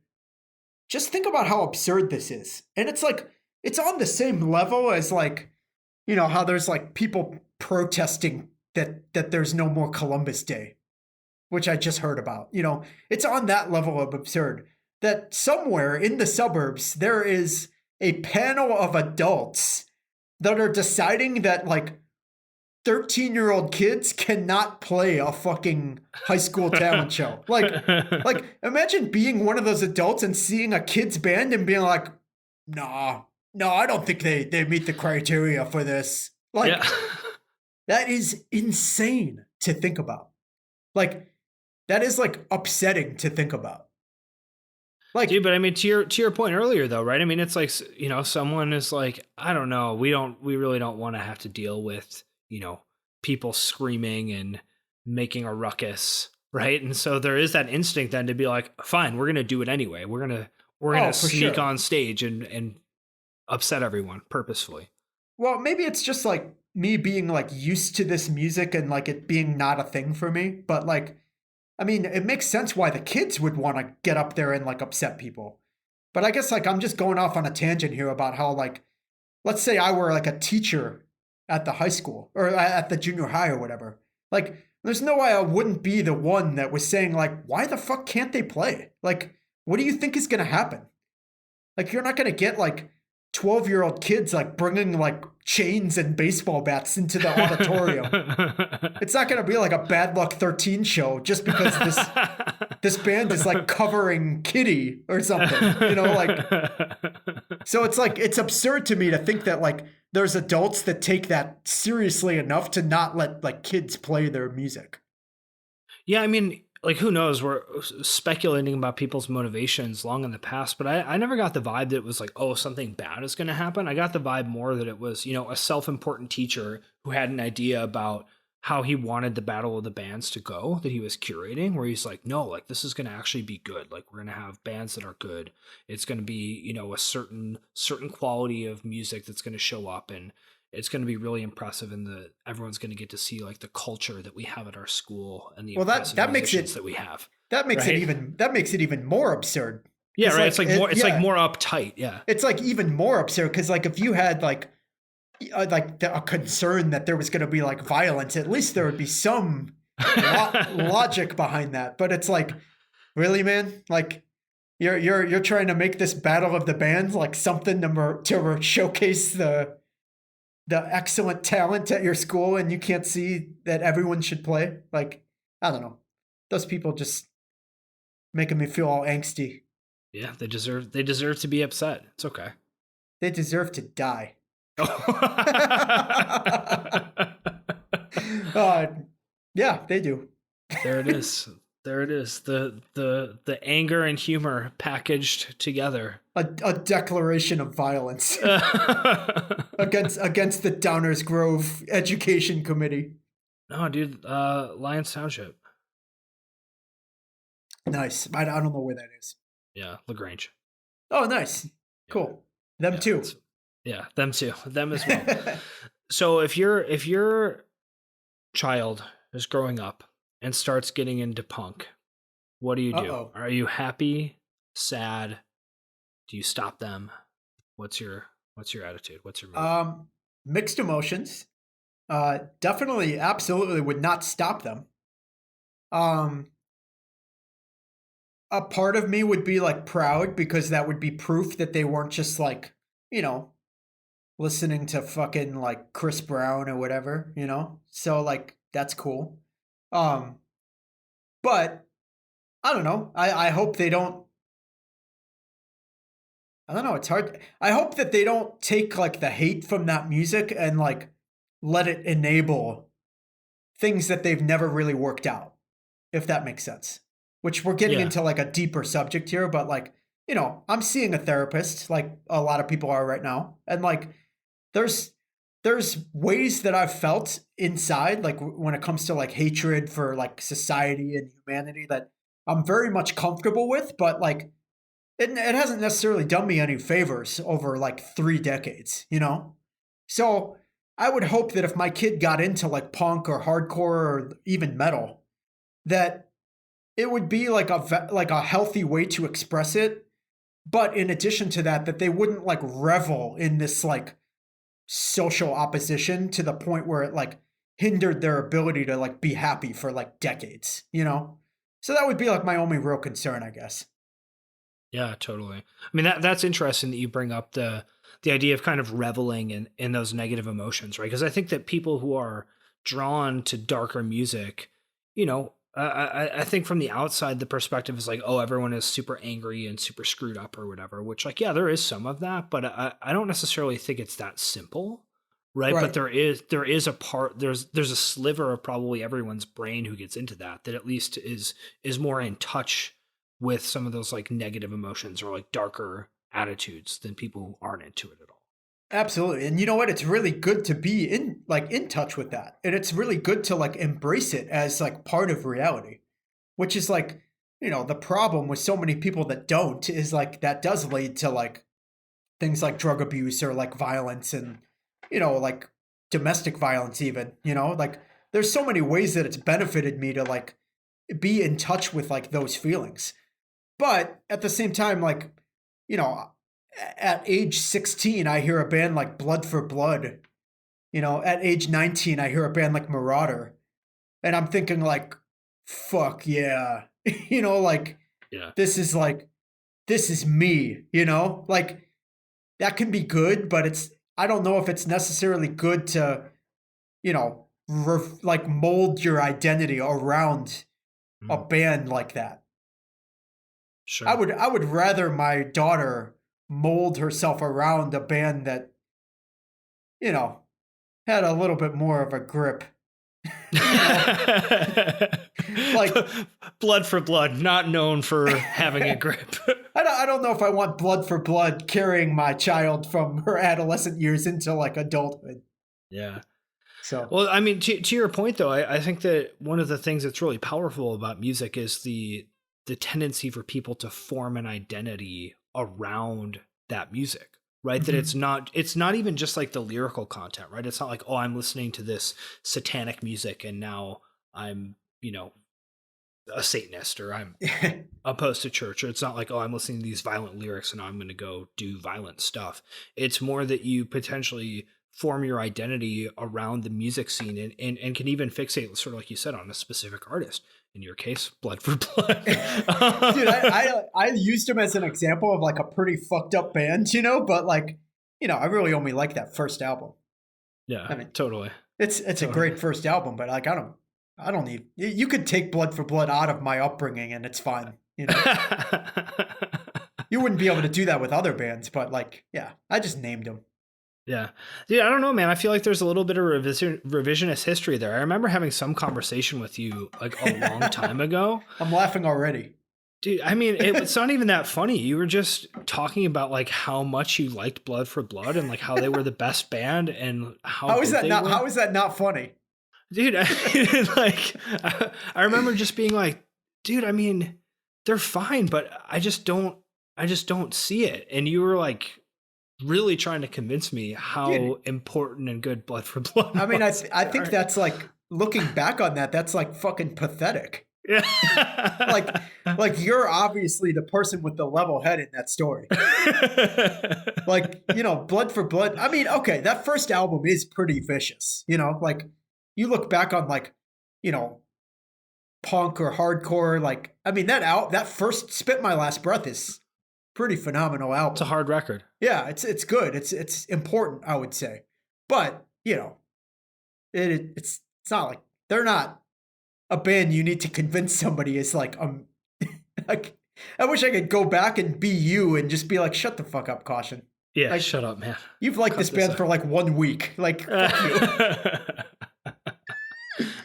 just think about how absurd this is. And it's like, it's on the same level as like, how there's like people protesting that there's no more Columbus Day, which I just heard about. It's on that level of absurd that somewhere in the suburbs, there is a panel of adults that are deciding that like 13-year-old kids cannot play a fucking high school talent show. Like imagine being one of those adults and seeing a kids band and being like, nah, no, I don't think they meet the criteria for this. Like, yeah. That is insane to think about. Like, that is like upsetting to think about. Like, dude, but I mean, to your point earlier, though, right? I mean, it's like, someone is like, I don't know, we really don't want to have to deal with, people screaming and making a ruckus, right? And so there is that instinct then to be like, fine, we're gonna do it anyway. We're gonna sneak on stage and upset everyone purposefully. Well, maybe it's just like me being like used to this music and like it being not a thing for me, but like, I mean, it makes sense why the kids would want to get up there and like upset people. But I guess like I'm just going off on a tangent here about how like, let's say I were like a teacher at the high school or at the junior high or whatever. Like, there's no way I wouldn't be the one that was saying like, why the fuck can't they play? Like, what do you think is going to happen? Like, you're not going to get like 12-year-old kids like bringing like chains and baseball bats into the auditorium. It's not going to be like a Bad Luck 13 show just because this band is like covering Kitty or something, like. So it's like, it's absurd to me to think that like there's adults that take that seriously enough to not let like kids play their music. Yeah, I mean, like, who knows? We're speculating about people's motivations long in the past, but I never got the vibe that it was like, oh, something bad is going to happen. I got the vibe more that it was, a self-important teacher who had an idea about how he wanted the Battle of the Bands to go, that he was curating, where he's like, no, like, this is going to actually be good. Like, we're going to have bands that are good. It's going to be, a certain quality of music that's going to show up, and it's going to be really impressive, and everyone's going to get to see like the culture that we have at our school and the that makes it that we have. That makes it even more absurd. Yeah, right. It's like more uptight. Yeah, it's like even more absurd because like if you had like a concern that there was going to be like violence, at least there would be some logic behind that. But it's like, really, man, like. You're trying to make this Battle of the Bands like something to showcase the excellent talent at your school, and you can't see that everyone should play. Like, I don't know. Those people just making me feel all angsty. Yeah, they deserve to be upset. It's okay. They deserve to die. Yeah, they do. There it is. There it is. The anger and humor packaged together. A declaration of violence against the Downers Grove Education Committee. No, dude, Lyons Township. Nice. I don't know where that is. Yeah, LaGrange. Oh, nice. Cool. Them too. Yeah, them too. Them as well. So if your child is growing up and starts getting into punk, what do you do? Uh-oh. Are you happy, sad? Do you stop them? What's your attitude? What's your mood? Mixed emotions. Definitely, absolutely would not stop them. A part of me would be like proud because that would be proof that they weren't just like, listening to fucking like Chris Brown or whatever, you know? So like that's cool. Um, but I don't know. I hope they don't I don't know, it's hard. I hope that they don't take like the hate from that music and like let it enable things that they've never really worked out, if that makes sense. Which we're getting Yeah. into like a deeper subject here, but like, you know, I'm seeing a therapist like a lot of people are right now. And like there's there's ways that I've felt inside like when it comes to like hatred for like society and humanity that I'm very much comfortable with, but like it hasn't necessarily done me any favors over like 3 decades, you know? So I would hope that if my kid got into like punk or hardcore or even metal, that it would be like like a healthy way to express it. But in addition to that, that they wouldn't like revel in this like social opposition to the point where it like hindered their ability to like be happy for like decades, you know? So that would be like my only real concern, I guess. Yeah, totally. I mean, that's interesting that you bring up the idea of kind of reveling in those negative emotions, right? Because I think that people who are drawn to darker music, you know, I think from the outside the perspective is like, oh, everyone is super angry and super screwed up or whatever. Which, like, yeah, there is some of that, but I don't necessarily think it's that simple, right? But Right. there is a part there's a sliver of probably everyone's brain who gets into that at least is more in touch with some of those like negative emotions or like darker attitudes than people who aren't into it at all. Absolutely. And you know what? It's really good to be in touch with that. And it's really good to like embrace it as like part of reality, which is like, you know, the problem with so many people that don't is like that does lead to like things like drug abuse or like violence and, you know, like domestic violence even, you know, like there's so many ways that it's benefited me to like be in touch with like those feelings. But at the same time, like, you know, at age 16, I hear a band like Blood for Blood. You know, at age 19, I hear a band like Marauder. And I'm thinking, like, fuck yeah. You know, Yeah. like, this is me, you know? Like, that can be good, but I don't know if it's necessarily good to, you know, like mold your identity around a Mm, band like that. sure. I would rather my daughter mold herself around a band that, you know, had a little bit more of a grip, you know? Like Blood for Blood, not known for having a grip. I don't know if I want blood for blood carrying my child from her adolescent years into like adulthood. Yeah. So, Well, I mean, to your point though, I think that one of the things that's really powerful about music is the tendency for people to form an identity around that music, right? That mhm. it's not even just like the lyrical content, right? It's not like, oh, I'm listening to this satanic music and now I'm, you know, a Satanist or I'm opposed to church, or it's not like, oh, I'm listening to these violent lyrics and now I'm going to go do violent stuff. It's more that you potentially form your identity around the music scene and can even fixate, sort of like you said, on a specific artist. In your case, Blood for Blood. Dude, I used him as an example of like a pretty fucked up band, you know, but like, you know, I really only like that first album. Yeah, I mean, totally. it's a Totally. great first album, but like I don't need you could take Blood for Blood out of my upbringing and it's fine, you know. You wouldn't be able to do that with other bands, but like, yeah, I just named them. Yeah. Yeah, I don't know, man. I feel like there's a little bit of revisionist history there. I remember having some conversation with you like a long time ago. I'm laughing already. Dude, I mean, it's not even that funny. You were just talking about like how much you liked Blood for Blood and like how they were the best band and how good they were. How is that not funny? Dude, I mean, like I remember just being like, dude, I mean, they're fine, but I just don't see it. And you were like really trying to convince me Dude, how important and good Blood for Blood I mean, was. I think that's like looking back on that, that's like fucking pathetic. Like Yeah. like you're obviously the person with the level head in that story. Like, you know, Blood for Blood. I mean, okay, that first album is pretty vicious, you know, like you look back on like, you know, punk or hardcore, like I mean that first Spit My Last Breath is pretty phenomenal It's a album. hard record. Yeah, it's good. It's important, I would say. But, it's not like they're not a band you need to convince somebody is like like I wish I could go back and be you and just be like, shut the fuck up, Caution. Yeah, Like shut up, man. you've liked Cut this this band out. for like 1 week. Like, fuck you.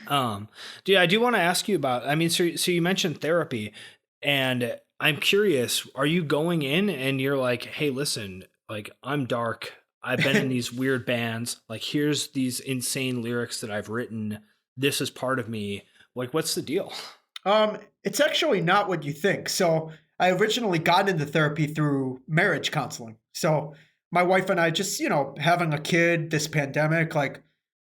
um, yeah, I do want to ask you about. I mean, so you mentioned therapy, and I'm curious. Are you going in and you're like, hey, listen, like I'm dark. I've been in these weird bands. Like, here's these insane lyrics that I've written. This is part of me. Like, what's the deal? It's actually not what you think. So I originally got into therapy through marriage counseling. So my wife and I just, having a kid, this pandemic, like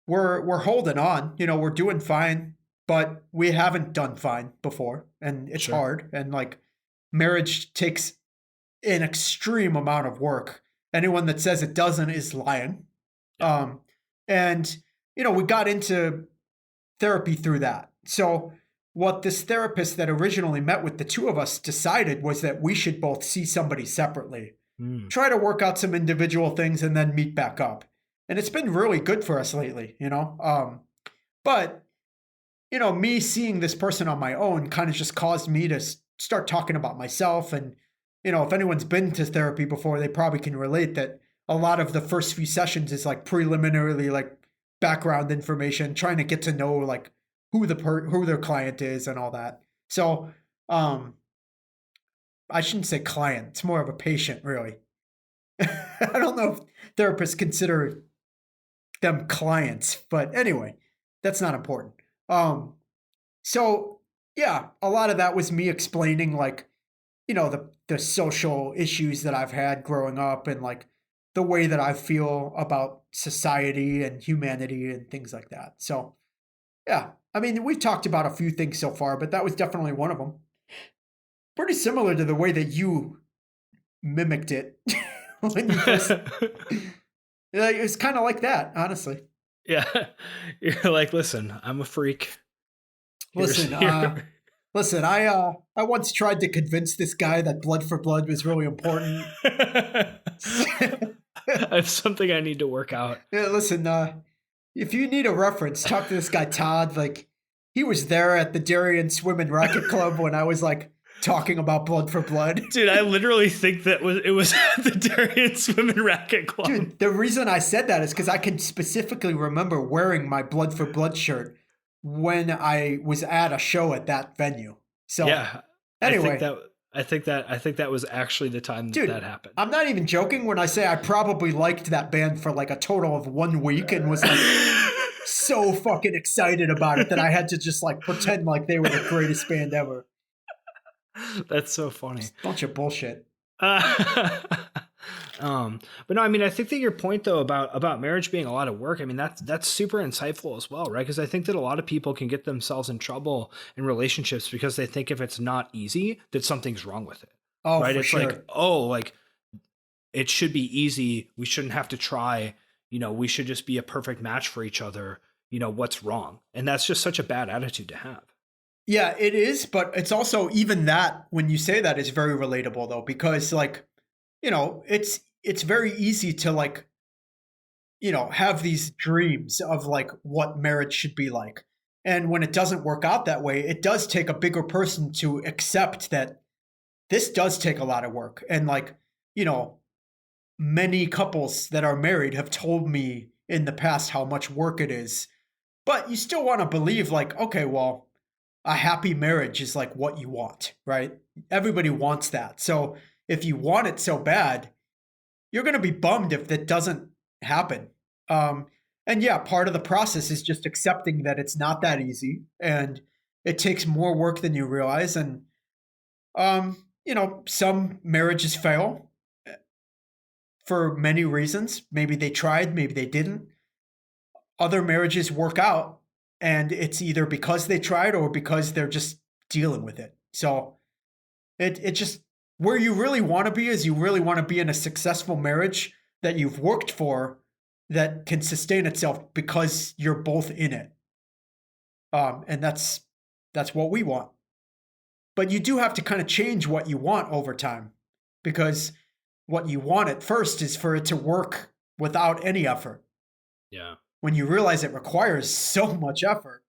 we're holding on, we're doing fine, but we haven't done fine before. And it's Sure. hard. And like marriage takes an extreme amount of work. Anyone that says it doesn't is lying. Yeah. Um, and we got into therapy through that. So what this therapist that originally met with the two of us decided was that we should both see somebody separately, Mm, try to work out some individual things, and then meet back up. And it's been really good for us lately. But me seeing this person on my own kind of just caused me to start talking about myself. And if anyone's been to therapy before, they probably can relate that a lot of the first few sessions is like preliminarily like background information, trying to get to know like who their client is and all that. So um I shouldn't say client, it's more of a patient, really. I don't know if therapists consider them clients, but anyway, that's not important. Um so yeah, a lot of that was me explaining like, the social issues that I've had growing up and like the way that I feel about society and humanity and things like that. So yeah, I mean, we've talked about a few things so far, but that was definitely one of them. Pretty similar to the way that you mimicked it when you first. Like, it was kind of like that, honestly. yeah. You're like, listen, I'm a freak. Here's Listen, here. listen. I once tried to convince this guy that blood for blood was really important. I have something I need to work out. Yeah, listen, if you need a reference, talk to this guy Todd. Like, he was there at the Darien Swim and Racket Club when I was like talking about blood for blood. Dude, I literally think that it was at the Darien Swim and Racket Club. Dude, the reason I said that is because I can specifically remember wearing my blood for blood shirt when I was at a show at that venue. So Yeah. anyway, I think that was actually the time dude, that happened. I'm not even joking when I say I probably liked that band for like a total of 1 week and was like so fucking excited about it that I had to just like pretend like they were the greatest band ever. That's so funny. Just a bunch of bullshit. Uh, but no, I mean, I think that your point though about marriage being a lot of work, I mean, that's super insightful as well, right? Because I think that a lot of people can get themselves in trouble in relationships because they think if it's not easy, that something's wrong with it, Oh, right? for It's sure. like, oh, like it should be easy. We shouldn't have to try. We should just be a perfect match for each other. What's wrong? And that's just such a bad attitude to have. Yeah, it is, but it's also even that when you say that is very relatable though, because like, it's very easy to like, have these dreams of like what marriage should be like. And when it doesn't work out that way, it does take a bigger person to accept that this does take a lot of work. And like, you know, many couples that are married have told me in the past how much work it is. But you still want to believe like, okay, well, a happy marriage is like what you want, right? Everybody wants that. So if you want it so bad, you're going to be bummed if that doesn't happen. Um, and yeah, part of the process is just accepting that it's not that easy and it takes more work than you realize. And, some marriages fail for many reasons. Maybe they tried, maybe they didn't. Other marriages work out and it's either because they tried or because they're just dealing with it. So it just where you really want to be is you really want to be in a successful marriage that you've worked for that can sustain itself because you're both in it. And that's what we want. But you do have to kind of change what you want over time because what you want at first is for it to work without any effort. Yeah. When you realize it requires so much effort,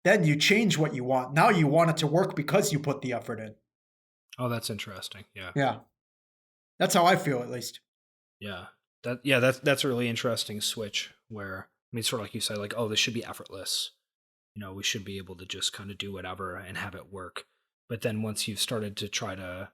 then you change what you want. Now you want it to work because you put the effort in. Oh, that's interesting. Yeah. Yeah. That's how I feel, at least. Yeah. That's a really interesting switch where, I mean, sort of like you said, like, oh, this should be effortless. We should be able to just kind of do whatever and have it work. But then once you've started to try to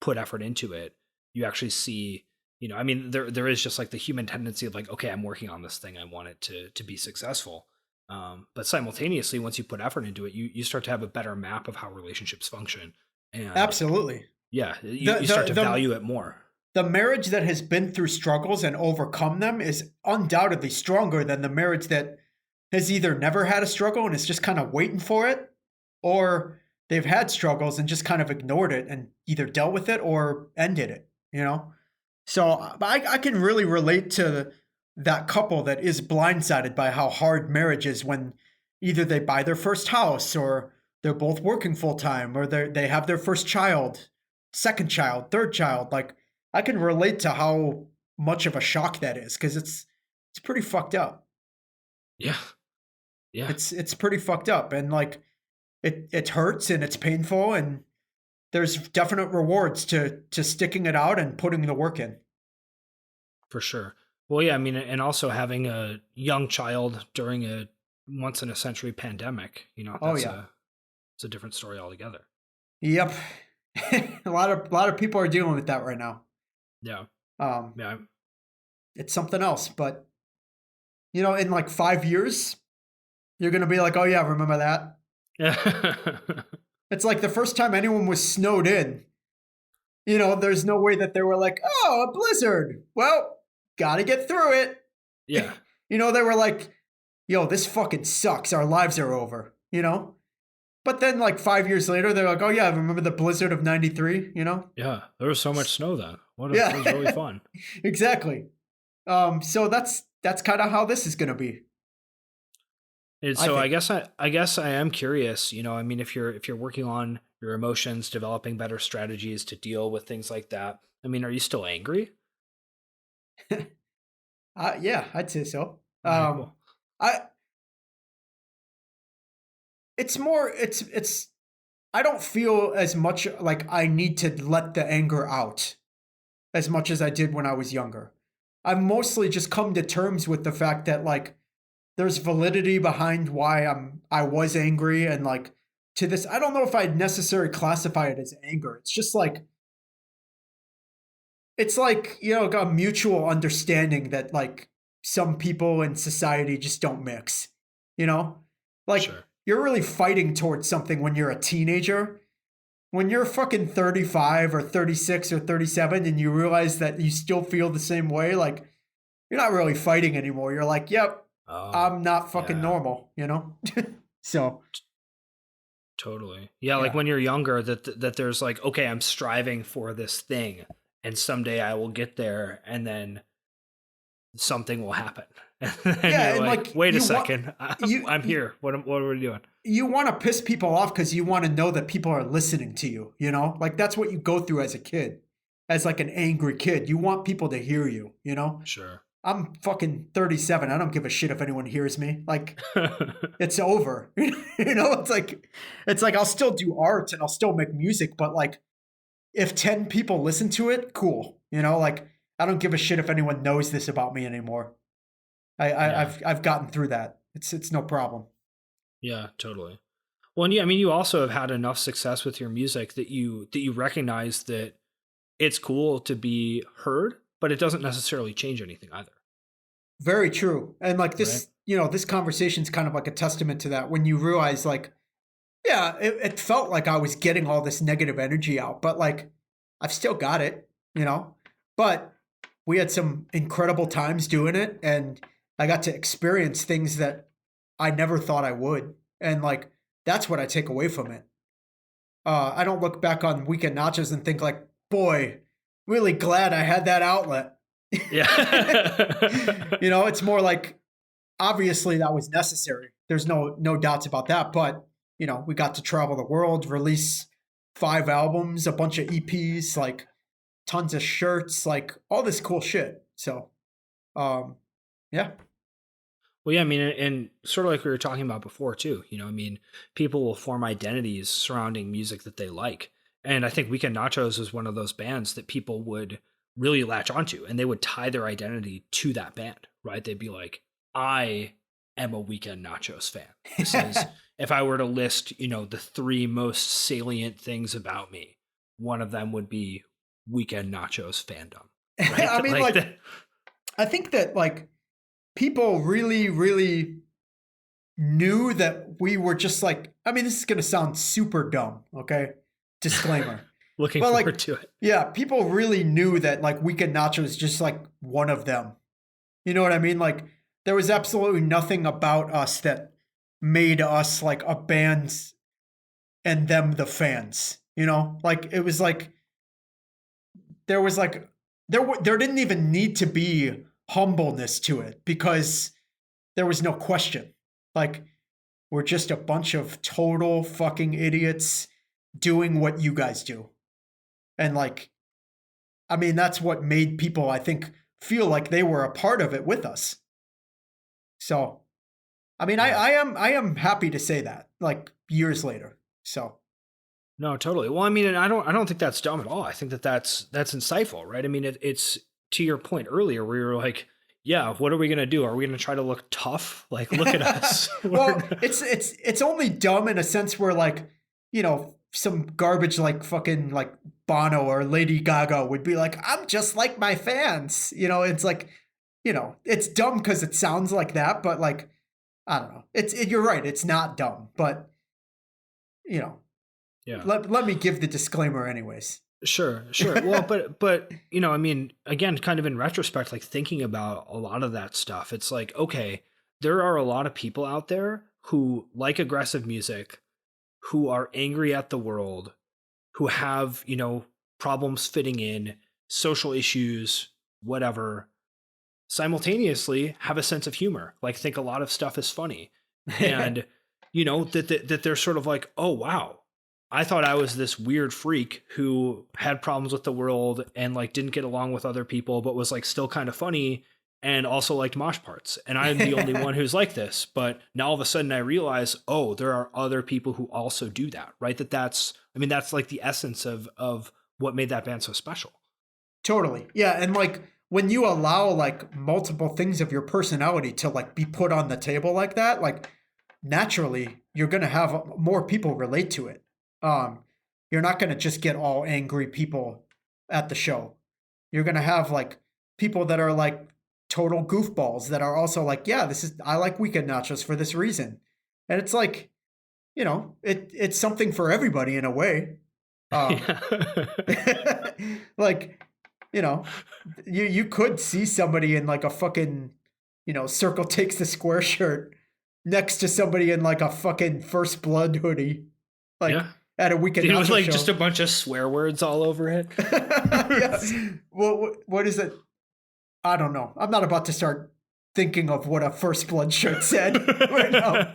put effort into it, you actually see, I mean, there is just like the human tendency of like, okay, I'm working on this thing. I want it to be successful. But simultaneously, once you put effort into it, you start to have a better map of how relationships function. And Absolutely. yeah, you start to value it more. The marriage that has been through struggles and overcome them is undoubtedly stronger than the marriage that has either never had a struggle and is just kind of waiting for it, or they've had struggles and just kind of ignored it and either dealt with it or ended it. So I can really relate to that couple that is blindsided by how hard marriage is when either they buy their first house, or they're both working full time, or they have their first child, second child, third child. Like, I can relate to how much of a shock that is, because it's pretty fucked up. Yeah. Yeah. It's pretty fucked up, and like it hurts and it's painful, and there's definite rewards to sticking it out and putting the work in. For sure. Well, yeah, I mean, and also having a young child during a once in a century pandemic, it's a different story altogether. Yep. a lot of people are dealing with that right now. Yeah. Yeah. It's something else, but in like 5 years, you're going to be like, oh yeah, remember that? It's like the first time anyone was snowed in. There's no way that they were like, oh, a blizzard. Well, gotta get through it. Yeah. They were like, yo, this fucking sucks. Our lives are over, But then like 5 years later, they're like, oh yeah, remember the blizzard of 93, Yeah, there was so much snow then. Yeah. It was really fun. Exactly. So that's kind of how this is going to be. And so I guess I am curious, I mean, if you're working on your emotions, developing better strategies to deal with things like that, I mean, are you still angry? Yeah, I'd say so. Cool. It's I don't feel as much like I need to let the anger out as much as I did when I was younger. I've mostly just come to terms with the fact that like there's validity behind why I was angry, and like to this, I don't know if I'd necessarily classify it as anger. It's just like a mutual understanding that like some people in society just don't mix. Like Sure. You're really fighting towards something when you're a teenager. When you're fucking 35 or 36 or 37 and you realize that you still feel the same way, like you're not really fighting anymore. You're like, yep, I'm not fucking normal, So totally. Yeah, like when you're younger, that there's like, okay, I'm striving for this thing, and someday I will get there, and then something will happen. And you're like, wait a second, I'm here. What are we doing? You want to piss people off because you want to know that people are listening to you, Like that's what you go through as a kid, as like an angry kid. You want people to hear you, Sure. I'm fucking 37. I don't give a shit if anyone hears me. Like, it's over. It's like I'll still do art and I'll still make music, but like, if 10 people listen to it, cool. Like I don't give a shit if anyone knows this about me anymore. I've gotten through that. It's no problem. Yeah, totally. Well, and I mean, you also have had enough success with your music that you recognize that it's cool to be heard, but it doesn't necessarily change anything either. Very true. And like this, right? This conversation's kind of like a testament to that, when you realize like, yeah, it felt like I was getting all this negative energy out, but like I've still got it, but we had some incredible times doing it, and I got to experience things that I never thought I would. And like, that's what I take away from it. I don't look back on Weekend Nachos and think like, boy, really glad I had that outlet. Yeah. It's more like, obviously that was necessary. There's no doubts about that. But, we got to travel the world, release 5 albums, a bunch of EPs. Like tons of shirts, like all this cool shit. So, yeah. Well, yeah, I mean, and sort of like we were talking about before too, I mean, people will form identities surrounding music that they like. And I think Weekend Nachos is one of those bands that people would really latch onto, and they would tie their identity to that band, right? They'd be like, I am a Weekend Nachos fan. This is, if I were to list, the three most salient things about me, one of them would be Weekend Nachos fandom. Right? I mean, like I think that like people really, really knew that we were just like, I mean, this is going to sound super dumb. Okay. Disclaimer. Looking But forward like, to it. yeah, people really knew that like Weekend Nacho is just like one of them. You know what I mean? Like there was absolutely nothing about us that made us like a band and them the fans. Like it was like there was like there didn't even need to be humbleness to it because there was no question. Like we're just a bunch of total fucking idiots doing what you guys do. And like I mean that's what made people I think feel like they were a part of it with us. So I mean Yeah. I am happy to say that like years later. So No, totally. Well, I mean, and I don't think that's dumb at all. I think that's insightful, right? I mean, it's to your point earlier where you're like, yeah, what are we gonna do? Are we gonna try to look tough? Like, look at us. well, it's only dumb in a sense where like, some garbage like fucking like Bono or Lady Gaga would be like, I'm just like my fans. It's like, it's dumb because it sounds like that, but like, I don't know. You're right. It's not dumb, but Yeah. let me give the disclaimer anyways. Sure. Well, but I mean, again, kind of in retrospect, like thinking about a lot of that stuff, it's like, okay, there are a lot of people out there who like aggressive music, who are angry at the world, who have, problems fitting in, social issues, whatever, simultaneously have a sense of humor, like think a lot of stuff is funny. And, that they're sort of like, oh, wow, I thought I was this weird freak who had problems with the world and like didn't get along with other people, but was like still kind of funny and also liked mosh parts. And I'm the only one who's like this. But now all of a sudden I realize, oh, there are other people who also do that, right? That's like the essence of what made that band so special. Totally. Yeah. And like when you allow like multiple things of your personality to like be put on the table like that, like naturally you're going to have more people relate to it. You're not going to just get all angry people at the show. You're going to have like people that are like total goofballs that are also like, yeah, I like Weekend Nachos for this reason. And it's like, it's something for everybody in a way. Like, you could see somebody in like a fucking, Circle Takes the Square shirt next to somebody in like a fucking First Blood hoodie. Like, yeah. At a Weekend Nacho it was like show. just a bunch of swear words all over it. Yeah. Well, what is it? I don't know. I'm not about to start thinking of what a First Blood shirt said right now.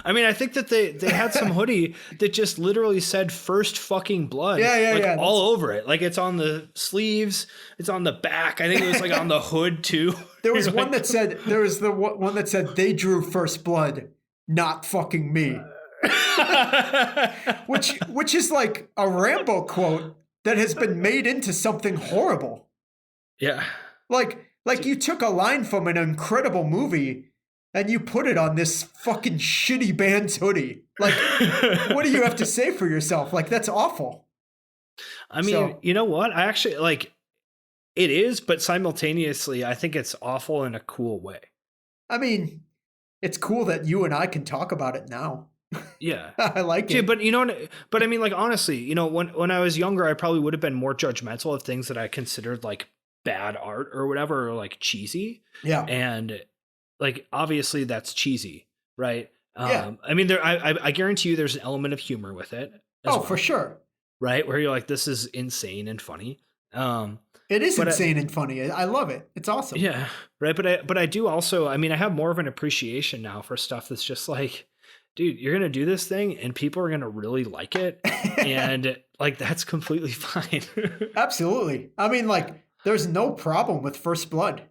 I mean, I think that they had some hoodie that just literally said "First Fucking Blood," Yeah, all over it. Like it's on the sleeves, it's on the back. I think it was like on the hood too. There was one that said one that said they drew First Blood, not fucking me. which is like a Rambo quote that has been made into something horrible. Yeah. Like you took a line from an incredible movie and you put it on this fucking shitty band's hoodie. Like, what do you have to say for yourself? Like, that's awful. I mean, you know what? I actually like it is, but simultaneously, I think it's awful in a cool way. I mean, it's cool that you and I can talk about it now. Yeah. I like it. But but I mean, like, honestly, when I was younger, I probably would have been more judgmental of things that I considered like bad art or whatever, or like cheesy. Yeah. And like, obviously that's cheesy, right? Yeah. I mean, I guarantee you there's an element of humor with it. Oh, for sure. Right. Where you're like, this is insane and funny. It is insane and funny. I love it. It's awesome. Yeah. Right. But I do also, I mean, I have more of an appreciation now for stuff that's just like, dude, you're gonna do this thing and people are gonna really like it, and like that's completely fine. Absolutely. I mean, like, there's no problem with First Blood.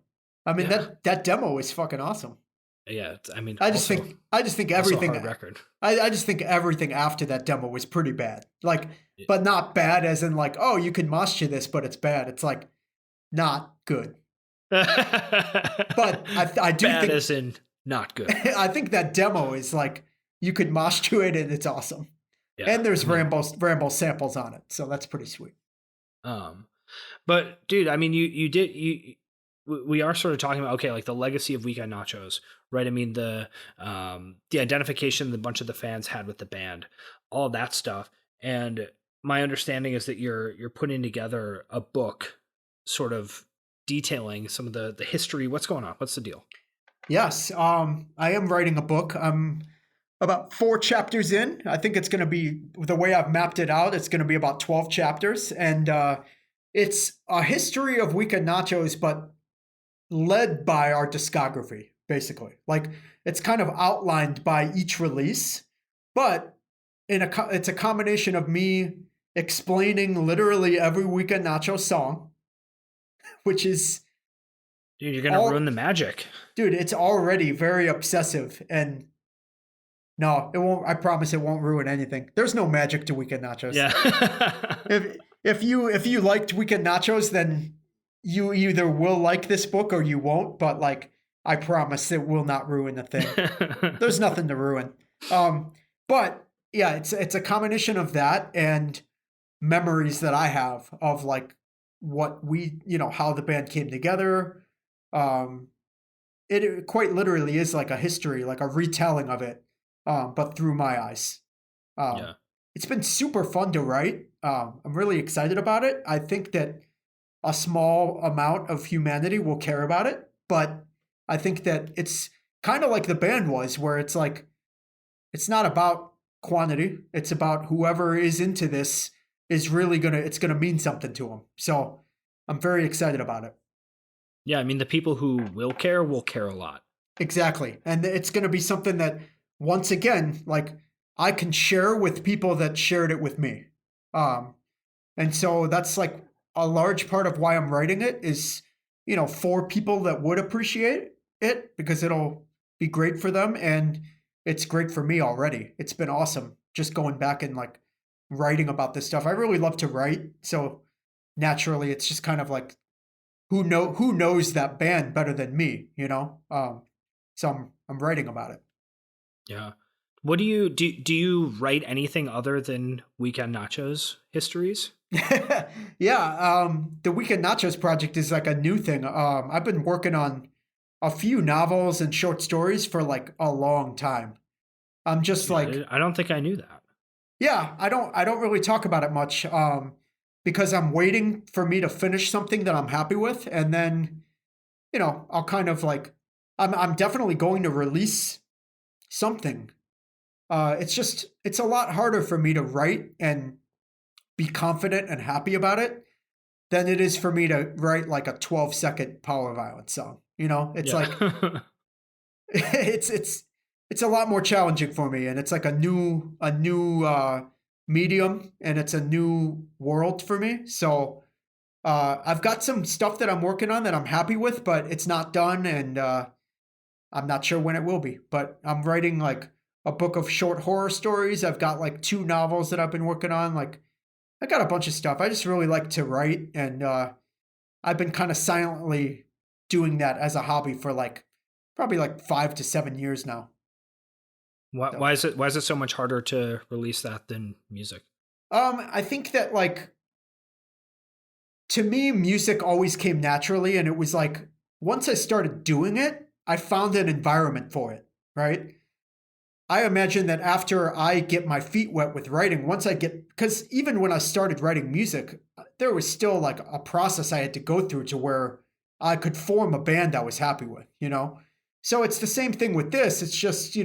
I mean, Yeah, that demo is fucking awesome. yeah. I mean, I just think also a everything. hard record. I just think everything after that demo was pretty bad. Like, Yeah. but not bad as in like, oh, you can mosh to this, but it's bad. It's like not good. But I do Bad think as in not good. I think that demo is like you could mosh to it and it's awesome. Yeah, And there's I mean, Rambo samples on it, so that's pretty sweet. but dude, I mean, we are sort of talking about, okay, like the legacy of Weekend Nachos, right? I mean, the identification the bunch of the fans had with the band, all that stuff. And my understanding is that you're putting together a book sort of detailing some of the history. What's going on? What's the deal? Yes, I am writing a book. I'm about 4 chapters in. I think it's going to be, the way I've mapped it out, it's going to be about 12 chapters. And it's a history of Weekend Nachos, but led by our discography, basically. Like, it's kind of outlined by each release, but it's a combination of me explaining literally every Weekend Nachos song, which is, Dude, you're gonna ruin the magic. dude, it's already very obsessive. And no, it won't. I promise it won't ruin anything. There's no magic to Weekend Nachos. Yeah. If you liked Weekend Nachos, then you either will like this book or you won't. But like, I promise it will not ruin a thing. There's nothing to ruin. But yeah, it's a combination of that and memories that I have of like what we, how the band came together. It quite literally is like a history, like a retelling of it, but through my eyes. Yeah. It's been super fun to write. I'm really excited about it. I think that a small amount of humanity will care about it, but I think that it's kind of like the band was, where it's like, it's not about quantity. It's about whoever is into this is really it's gonna mean something to them. So I'm very excited about it. Yeah, I mean, the people who will care a lot. Exactly. And it's going to be something that, once again, like, I can share with people that shared it with me. And so that's like a large part of why I'm writing it is, for people that would appreciate it, because it'll be great for them. And it's great for me already. It's been awesome just going back and like writing about this stuff. I really love to write. So naturally, it's just kind of like, who knows that band better than me, so I'm writing about it. Yeah. What do you write anything other than Weekend Nachos histories? Yeah, the Weekend Nachos project is like a new thing. I've been working on a few novels and short stories for like a long time. I'm just like, I don't think I knew that. Yeah, I don't really talk about it much, because I'm waiting for me to finish something that I'm happy with, and then, I'll kind of like, I'm definitely going to release something. It's a lot harder for me to write and be confident and happy about it than it is for me to write like a 12-second power violence song. It's like it's a lot more challenging for me, and it's like a new medium, and it's a new world for me. So I've got some stuff that I'm working on that I'm happy with, but it's not done, and I'm not sure when it will be. But I'm writing like a book of short horror stories. I've got like 2 novels that I've been working on. Like, I got a bunch of stuff. I just really like to write, and I've been kind of silently doing that as a hobby for like probably like 5 to 7 years now. Why is it so much harder to release that than music? I think that, like, to me, music always came naturally, and it was like, once I started doing it, I found an environment for it, right? I imagine that after I get my feet wet with writing, because even when I started writing music, there was still like a process I had to go through to where I could form a band I was happy with, So it's the same thing with this. It's just,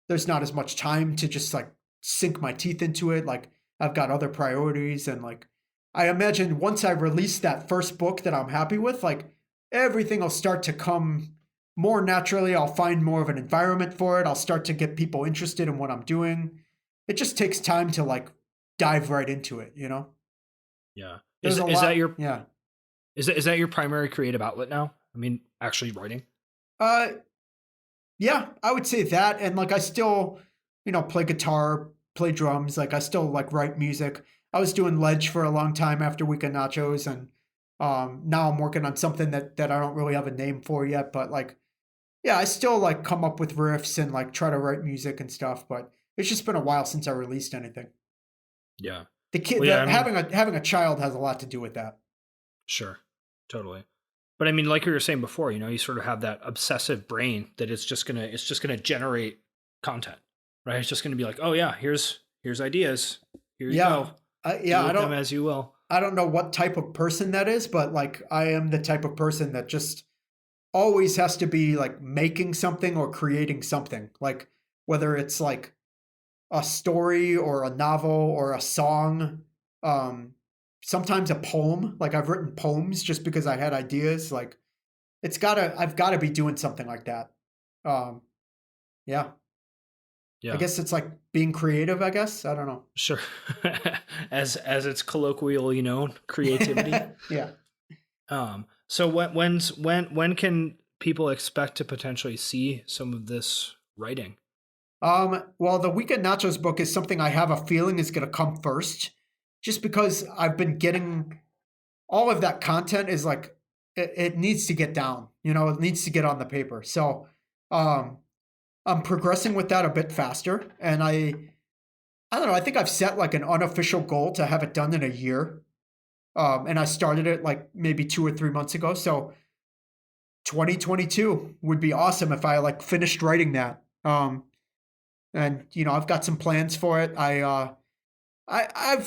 there's not as much time to just like sink my teeth into it. Like, I've got other priorities, and like, I imagine once I release that first book that I'm happy with, like, everything will start to come more naturally, I'll find more of an environment for it. I'll start to get people interested in what I'm doing. It just takes time to like dive right into it, you know? Yeah. There's a Is that lot. your Yeah. is that your primary creative outlet now? I mean, actually writing? Uh, yeah, I would say that. And like, I still, play guitar, play drums. Like, I still like write music. I was doing ledge for a long time after Weekend Nachos, and now I'm working on something that I don't really have a name for yet. But like, yeah, I still like come up with riffs and like try to write music and stuff. But it's just been a while since I released anything. Yeah. The kid, Well, yeah, I mean, having a child has a lot to do with that. sure. Totally. But I mean, like we were saying before, you sort of have that obsessive brain that it's just gonna generate content, right? It's just gonna be like, oh yeah, here's ideas. Here you Yeah, go. yeah. Do with them as you will. I don't know what type of person that is, but like I am the type of person that just always has to be like making something or creating something. Like whether it's like a story or a novel or a song, um, sometimes a poem. Like I've written poems just because I had ideas. Like I've gotta be doing something like that. Um, yeah, I Yeah. guess it's like being creative. I guess I don't know. Sure. As it's colloquial, creativity. Yeah. So when can people expect to potentially see some of this writing? Well, the Weekend Nachos book is something I have a feeling is going to come first, just because I've been getting all of that content is like it needs to get down, it needs to get on the paper. So, um, I'm progressing with that a bit faster, and I don't know. I think I've set like an unofficial goal to have it done in a year, and I started it like maybe 2 or 3 months ago. So, 2022 would be awesome if I like finished writing that. And I've got some plans for it. I've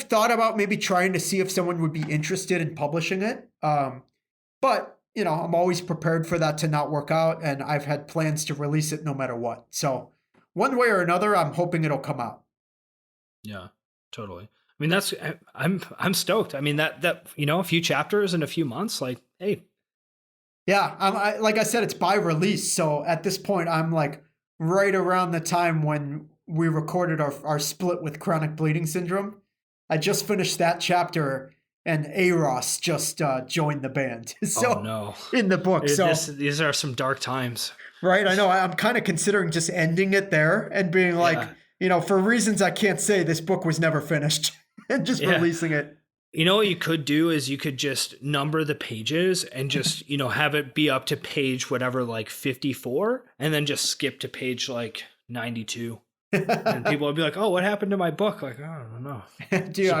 thought about maybe trying to see if someone would be interested in publishing it. But I'm always prepared for that to not work out, and I've had plans to release it no matter what. So one way or another, I'm hoping it'll come out. Yeah, totally. I mean, I'm stoked. I mean, that a few chapters in a few months, like, hey. Yeah, like I said, it's by release. So at this point, I'm like right around the time when we recorded our split with chronic bleeding syndrome. I just finished that chapter, and Aros just joined the band. So Oh no, in the book. So these are some dark times. Right, I know. I'm kind of considering just ending it there and being like, for reasons I can't say, this book was never finished, and just releasing it. You know what you could do is you could just number the pages and just, have it be up to page whatever, like 54, and then just skip to page like 92. And people would be like, oh, what happened to my book? Like, I don't know. Dude,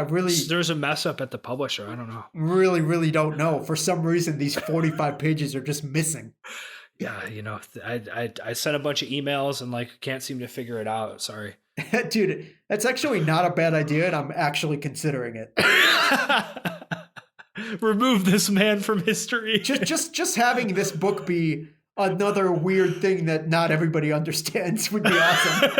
there's a mess up at the publisher. I don't know. Really, really don't know. For some reason, these 45 pages are just missing. Yeah, I sent a bunch of emails and like can't seem to figure it out. Sorry. Dude, that's actually not a bad idea, and I'm actually considering it. Remove this man from history. Just having this book be another weird thing that not everybody understands would be awesome.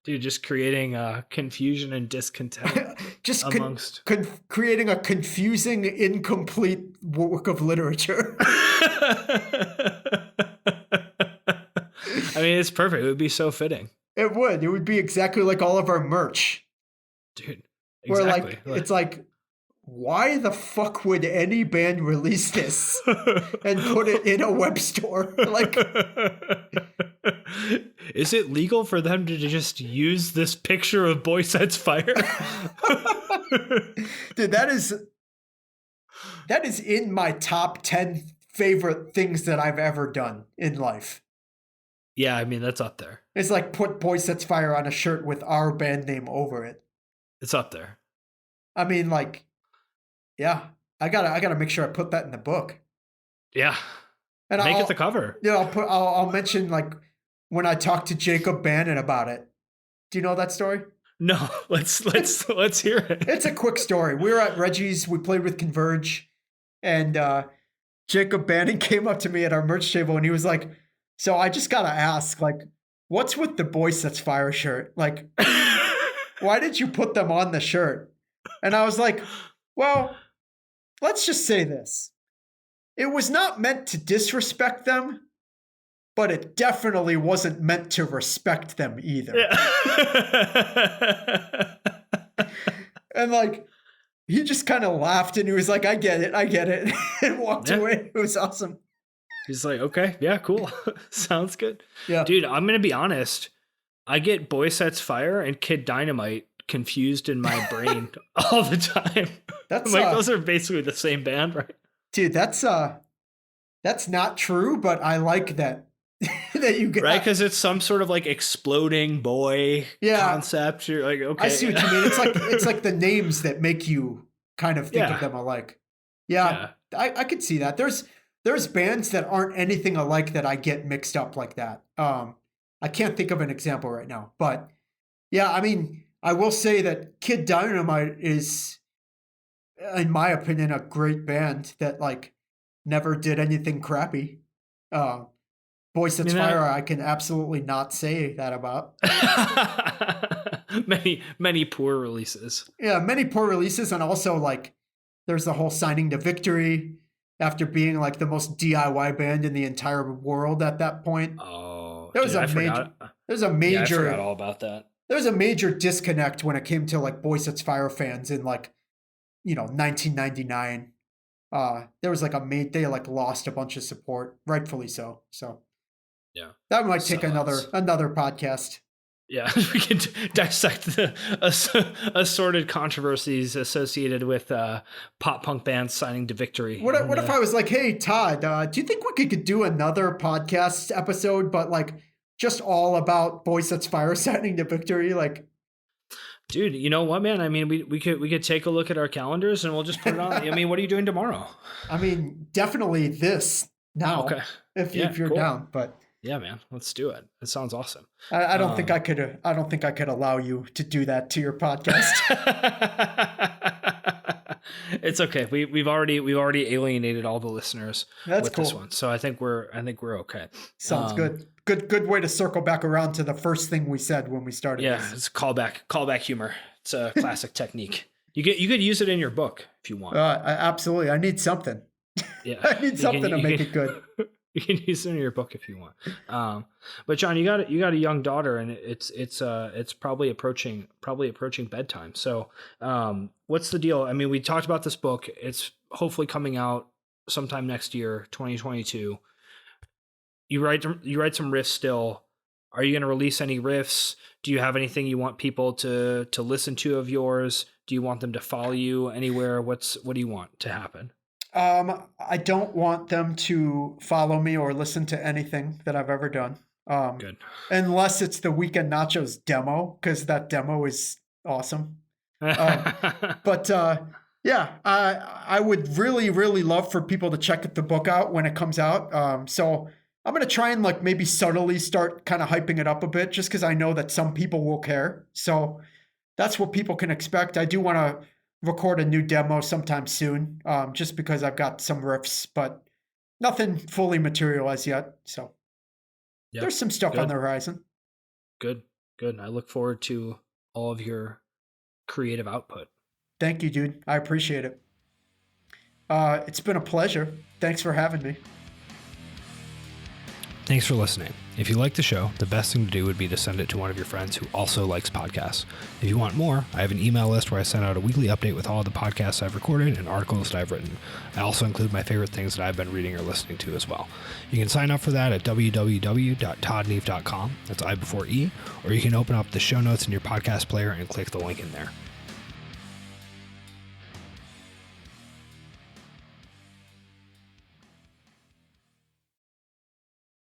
Dude, just creating confusion and discontent just amongst creating a confusing, incomplete work of literature. I mean, it's perfect. It would be so fitting. It would. It would be exactly like all of our merch. Dude, exactly. Where it's like, why the fuck would any band release this and put it in a web store? Like, is it legal for them to just use this picture of Boy Sets Fire? Dude, that is in my top 10 favorite things that I've ever done in life. Yeah, I mean, that's up there. It's like put Boy Sets Fire on a shirt with our band name over it. It's up there. I mean, like, yeah, I gotta make sure I put that in the book. Yeah, and make it the cover. Yeah, I'll mention like when I talked to Jacob Bannon about it. Do you know that story? No, let's hear it. It's a quick story. We were at Reggie's. We played with Converge, and Jacob Bannon came up to me at our merch table, and he was like, "So I just gotta ask, like, what's with the Boy Sets Fire shirt? Like, why did you put them on the shirt?" And I was like, "Well, let's just say this. it was not meant to disrespect them, but it definitely wasn't meant to respect them either. Yeah. And like, he just kind of laughed and he was like, I get it, and walked away. It was awesome. He's like, okay, yeah, cool. Sounds good. Yeah. Dude, I'm going to be honest. I get Boy Sets Fire and Kid Dynamite confused in my brain all the time. That's like, those are basically the same band, right? Dude, that's not true, but I like that. That you get right, because it's some sort of like exploding boy concept. You're like, okay, I see what you mean. It's like the names that make you kind of think of them alike. Yeah. I could see that. There's bands that aren't anything alike that I get mixed up like that. I can't think of an example right now, but yeah, I mean, I will say that Kid Dynamite is, in my opinion, a great band that like never did anything crappy. Boy Sets Fire, I can absolutely not say that about. many poor releases. Yeah, many poor releases, and also like there's the whole Signing to Victory after being like the most DIY band in the entire world at that point. Oh, there's a major. Yeah, I forgot all about that. There's a major disconnect when it came to like Boy Sets Fire fans in like, 1999. There was like they like lost a bunch of support, rightfully so. So. Yeah, that might take another podcast. Yeah, we can dissect the assorted controversies associated with pop punk bands signing to Victory. What if I was like, hey, Todd, do you think we could do another podcast episode, but like just all about Boy Sets Fire signing to Victory? Like, dude, you know what, man? I mean, we could take a look at our calendars and we'll just put it on. I mean, what are you doing tomorrow? I mean, definitely this now. Okay, if you're down, but. Yeah, man, let's do it. It sounds awesome. I don't think I could. I don't think I could allow you to do that to your podcast. It's okay. We've already alienated all the listeners with cool. This one, so I think we're okay. Sounds good. Good way to circle back around to the first thing we said when we started. Yeah, this. It's callback humor. It's a classic technique. You could use it in your book if you want. Absolutely. I need something. Yeah, I need something to make it good. You can use it in your book if you want. But John, you got a young daughter, and it's probably approaching bedtime. So, what's the deal? I mean, we talked about this book. It's hopefully coming out sometime next year, 2022. You write some riffs still. Are you going to release any riffs? Do you have anything you want people to listen to of yours? Do you want them to follow you anywhere? What do you want to happen? I don't want them to follow me or listen to anything that I've ever done. Good. Unless it's the Weekend Nachos demo, because that demo is awesome. But yeah, I would really, really love for people to check the book out when it comes out. So I'm going to try and like maybe subtly start kind of hyping it up a bit, just because I know that some people will care. So that's what people can expect. I do want to record a new demo sometime soon, just because I've got some riffs, but nothing fully materialized yet. So there's some stuff on the horizon. Good. I look forward to all of your creative output. Thank you, dude. I appreciate it. It's been a pleasure. Thanks for having me. Thanks for listening. If you like the show, the best thing to do would be to send it to one of your friends who also likes podcasts. If you want more, I have an email list where I send out a weekly update with all the podcasts I've recorded and articles that I've written. I also include my favorite things that I've been reading or listening to as well. You can sign up for that at www.toddneve.com. That's I before E, or you can open up the show notes in your podcast player and click the link in there.